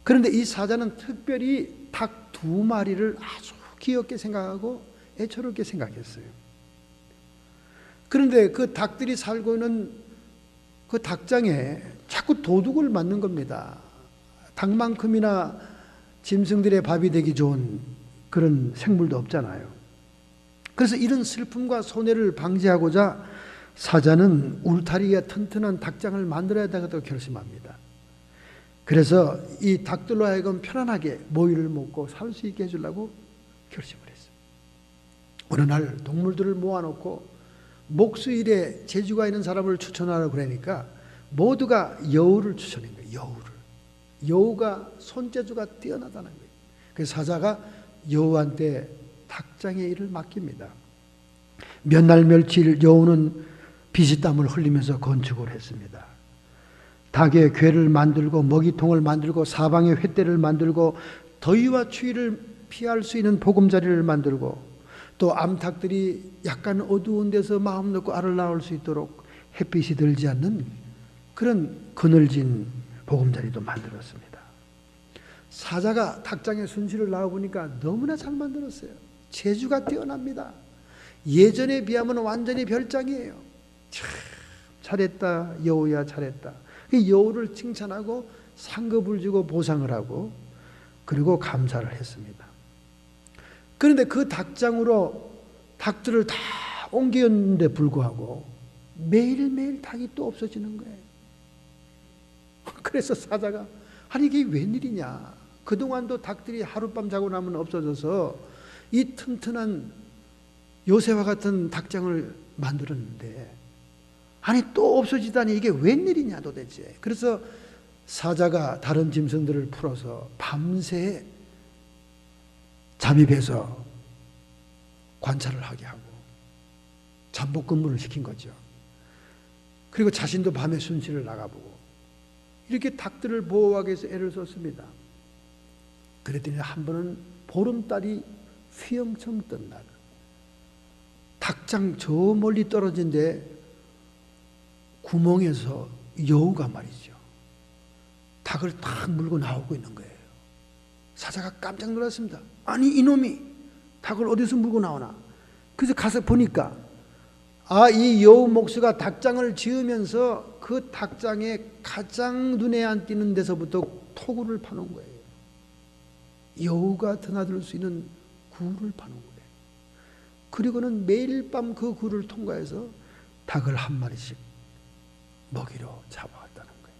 그런데 이 사자는 특별히 닭 2마리를 아주 귀엽게 생각하고 애처롭게 생각했어요. 그런데 그 닭들이 살고 있는 그 닭장에 자꾸 도둑을 맞는 겁니다. 닭만큼이나 짐승들의 밥이 되기 좋은 그런 생물도 없잖아요. 그래서 이런 슬픔과 손해를 방지하고자 사자는 울타리가 튼튼한 닭장을 만들어야 되겠다고 결심합니다. 그래서 이 닭들로 하여금 편안하게 모이를 먹고 살 수 있게 해주려고 결심을 했어요. 어느 날 동물들을 모아놓고 목수일에 재주가 있는 사람을 추천하라고 그러니까 모두가 여우를 추천한 거예요. 여우를. 여우가 손재주가 뛰어나다는 거예요. 그래서 사자가 여우한테 닭장의 일을 맡깁니다. 몇 날 며칠 여우는 피시땀을 흘리면서 건축을 했습니다. 닭의 궤를 만들고 먹이통을 만들고 사방에 횃대를 만들고 더위와 추위를 피할 수 있는 보금자리를 만들고 또 암탉들이 약간 어두운 데서 마음 놓고 알을 낳을 수 있도록 햇빛이 들지 않는 그런 그늘진 보금자리도 만들었습니다. 사자가 닭장에 순실을 낳아보니까 너무나 잘 만들었어요. 재주가 뛰어납니다. 예전에 비하면 완전히 별장이에요. 참 잘했다 여우야 잘했다. 여우를 칭찬하고 상급을 주고 보상을 하고 그리고 감사를 했습니다. 그런데 그 닭장으로 닭들을 다 옮겼는데 불구하고 매일매일 닭이 또 없어지는 거예요. 그래서 사자가 아니 이게 웬일이냐. 그동안도 닭들이 하룻밤 자고 나면 없어져서 이 튼튼한 요새와 같은 닭장을 만들었는데 아니 또 없어지다니 이게 웬일이냐 도대체. 그래서 사자가 다른 짐승들을 풀어서 밤새 잠입해서 관찰을 하게 하고 잠복 근무를 시킨 거죠. 그리고 자신도 밤에 순실을 나가보고 이렇게 닭들을 보호하기 위해서 애를 썼습니다. 그랬더니 한 번은 보름달이 휘영청 뜬 날 닭장 저 멀리 떨어진 데 구멍에서 여우가 말이죠. 닭을 탁 물고 나오고 있는 거예요. 사자가 깜짝 놀랐습니다. 아니 이놈이 닭을 어디서 물고 나오나. 그래서 가서 보니까 이 여우 목수가 닭장을 지으면서 그 닭장에 가장 눈에 안 띄는 데서부터 토구를 파놓은 거예요. 여우가 드나들 수 있는 굴을 파놓은 거예요. 그리고는 매일 밤 그 굴을 통과해서 닭을 한 마리씩 먹이로 잡아왔다는 거예요.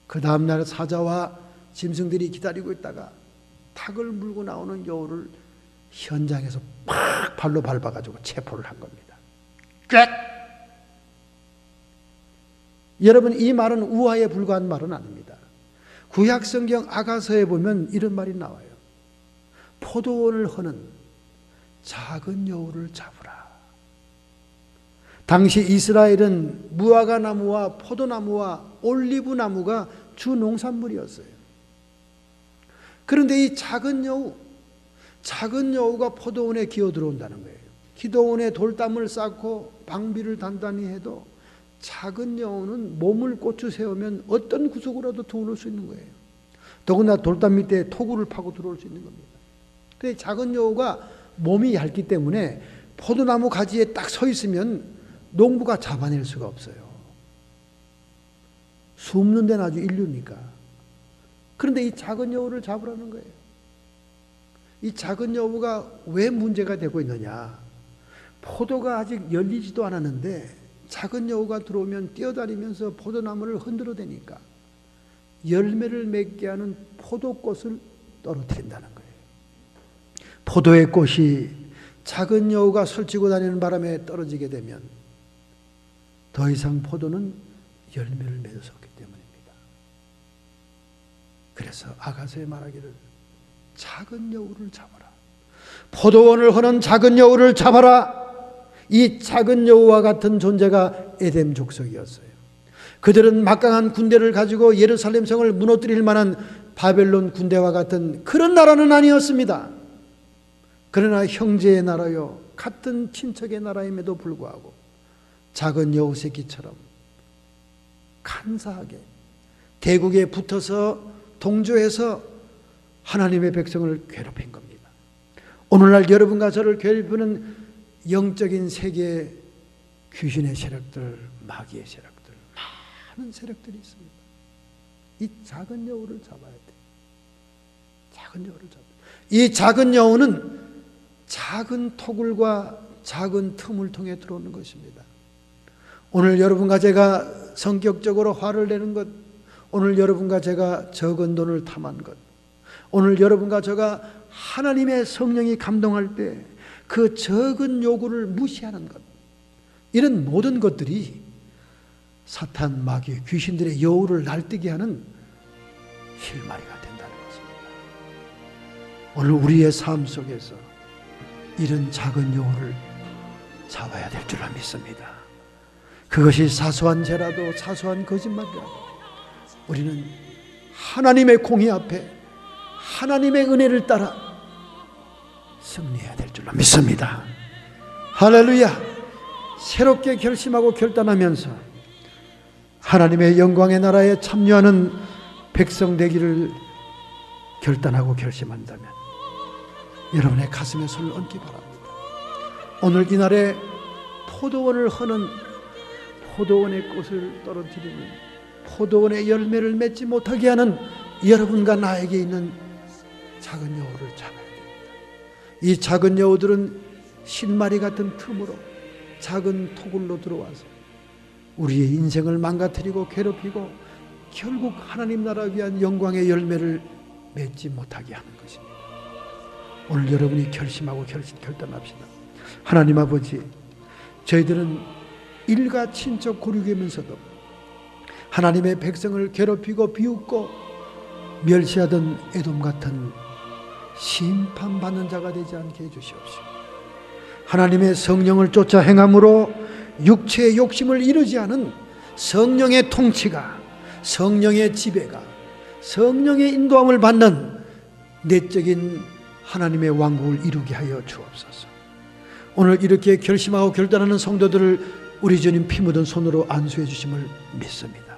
그 다음날 사자와 짐승들이 기다리고 있다가 닭을 물고 나오는 여우를 현장에서 팍 발로 밟아가지고 체포를 한 겁니다. 꽥! 여러분 이 말은 우화에 불과한 말은 아닙니다. 구약성경 아가서에 보면 이런 말이 나와요. 포도원을 허는 작은 여우를 잡으라. 당시 이스라엘은 무화과 나무와 포도나무와 올리브 나무가 주 농산물이었어요. 그런데 이 작은 여우가 포도원에 기어 들어온다는 거예요. 기도원에 돌담을 쌓고 방비를 단단히 해도 작은 여우는 몸을 고추 세우면 어떤 구석으로도 들어올 수 있는 거예요. 더구나 돌담 밑에 토구를 파고 들어올 수 있는 겁니다. 그런데 작은 여우가 몸이 얇기 때문에 포도나무 가지에 딱 서 있으면 농부가 잡아낼 수가 없어요. 숨는 데는 아주 인류니까. 그런데 이 작은 여우를 잡으라는 거예요. 이 작은 여우가 왜 문제가 되고 있느냐? 포도가 아직 열리지도 않았는데 작은 여우가 들어오면 뛰어다니면서 포도나무를 흔들어대니까 열매를 맺게 하는 포도꽃을 떨어뜨린다는 거예요. 포도의 꽃이 작은 여우가 설치고 다니는 바람에 떨어지게 되면 더 이상 포도는 열매를 맺을 수 없기 때문입니다. 그래서 아가서에 말하기를 작은 여우를 잡아라. 포도원을 허는 작은 여우를 잡아라. 이 작은 여우와 같은 존재가 에덴 족속이었어요. 그들은 막강한 군대를 가지고 예루살렘 성을 무너뜨릴 만한 바벨론 군대와 같은 그런 나라는 아니었습니다. 그러나 형제의 나라요, 같은 친척의 나라임에도 불구하고 작은 여우 새끼처럼 간사하게 대국에 붙어서 동조해서 하나님의 백성을 괴롭힌 겁니다. 오늘날 여러분과 저를 괴롭히는 영적인 세계의 귀신의 세력들, 마귀의 세력들, 많은 세력들이 있습니다. 이 작은 여우를 잡아야 돼. 작은 여우를 잡아야 돼. 이 작은 여우는 작은 토굴과 작은 틈을 통해 들어오는 것입니다. 오늘 여러분과 제가 성격적으로 화를 내는 것, 오늘 여러분과 제가 적은 돈을 탐한 것, 오늘 여러분과 제가 하나님의 성령이 감동할 때 그 적은 요구를 무시하는 것, 이런 모든 것들이 사탄, 마귀, 귀신들의 여우를 날뛰게 하는 실마리가 된다는 것입니다. 오늘 우리의 삶 속에서 이런 작은 여우를 잡아야 될 줄로 믿습니다. 그것이 사소한 죄라도 사소한 거짓말이라도 우리는 하나님의 공의 앞에 하나님의 은혜를 따라 승리해야 될 줄로 믿습니다. 할렐루야. 새롭게 결심하고 결단하면서 하나님의 영광의 나라에 참여하는 백성 되기를 결단하고 결심한다면 여러분의 가슴에 손을 얹기 바랍니다. 오늘 이날에 포도원을 허는, 포도원의 꽃을 떨어뜨리는, 포도원의 열매를 맺지 못하게 하는 여러분과 나에게 있는 작은 여우를 잡아야 됩니다. 이 작은 여우들은 실마리 같은 틈으로 작은 토굴로 들어와서 우리의 인생을 망가뜨리고 괴롭히고 결국 하나님 나라 위한 영광의 열매를 맺지 못하게 하는 것입니다. 오늘 여러분이 결심하고 결단합시다. 하나님 아버지, 저희들은 일가 친척 고륙이면서도 하나님의 백성을 괴롭히고 비웃고 멸시하던 에돔 같은 심판받는 자가 되지 않게 해주시옵시오. 하나님의 성령을 쫓아 행함으로 육체의 욕심을 이루지 않은 성령의 통치가, 성령의 지배가, 성령의 인도함을 받는 내적인 하나님의 왕국을 이루게 하여 주옵소서. 오늘 이렇게 결심하고 결단하는 성도들을 우리 주님 피 묻은 손으로 안수해 주심을 믿습니다.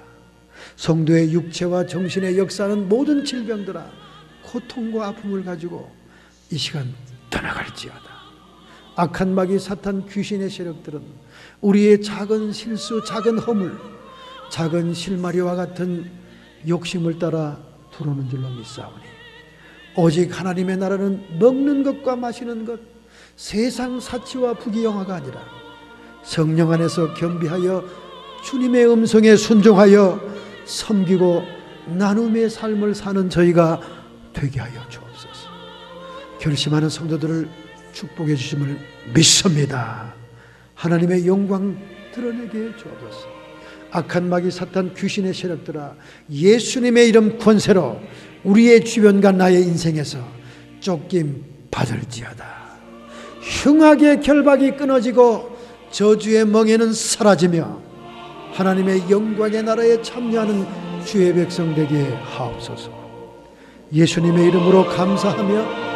성도의 육체와 정신의 역사하는 모든 질병들아, 고통과 아픔을 가지고 이 시간 떠나갈지어다. 악한 마귀 사탄 귀신의 세력들은 우리의 작은 실수, 작은 허물, 작은 실마리와 같은 욕심을 따라 들어오는 줄로 믿사오니 오직 하나님의 나라는 먹는 것과 마시는 것, 세상 사치와 부귀영화가 아니라 성령 안에서 겸비하여 주님의 음성에 순종하여 섬기고 나눔의 삶을 사는 저희가 되게 하여 주옵소서. 결심하는 성도들을 축복해 주심을 믿습니다. 하나님의 영광 드러내게 해 주옵소서. 악한 마귀 사탄 귀신의 세력들아, 예수님의 이름 권세로 우리의 주변과 나의 인생에서 쫓김 받을지어다. 흉악의 결박이 끊어지고 저주의 멍에는 사라지며 하나님의 영광의 나라에 참여하는 주의 백성 되게 하옵소서. 예수님의 이름으로 감사하며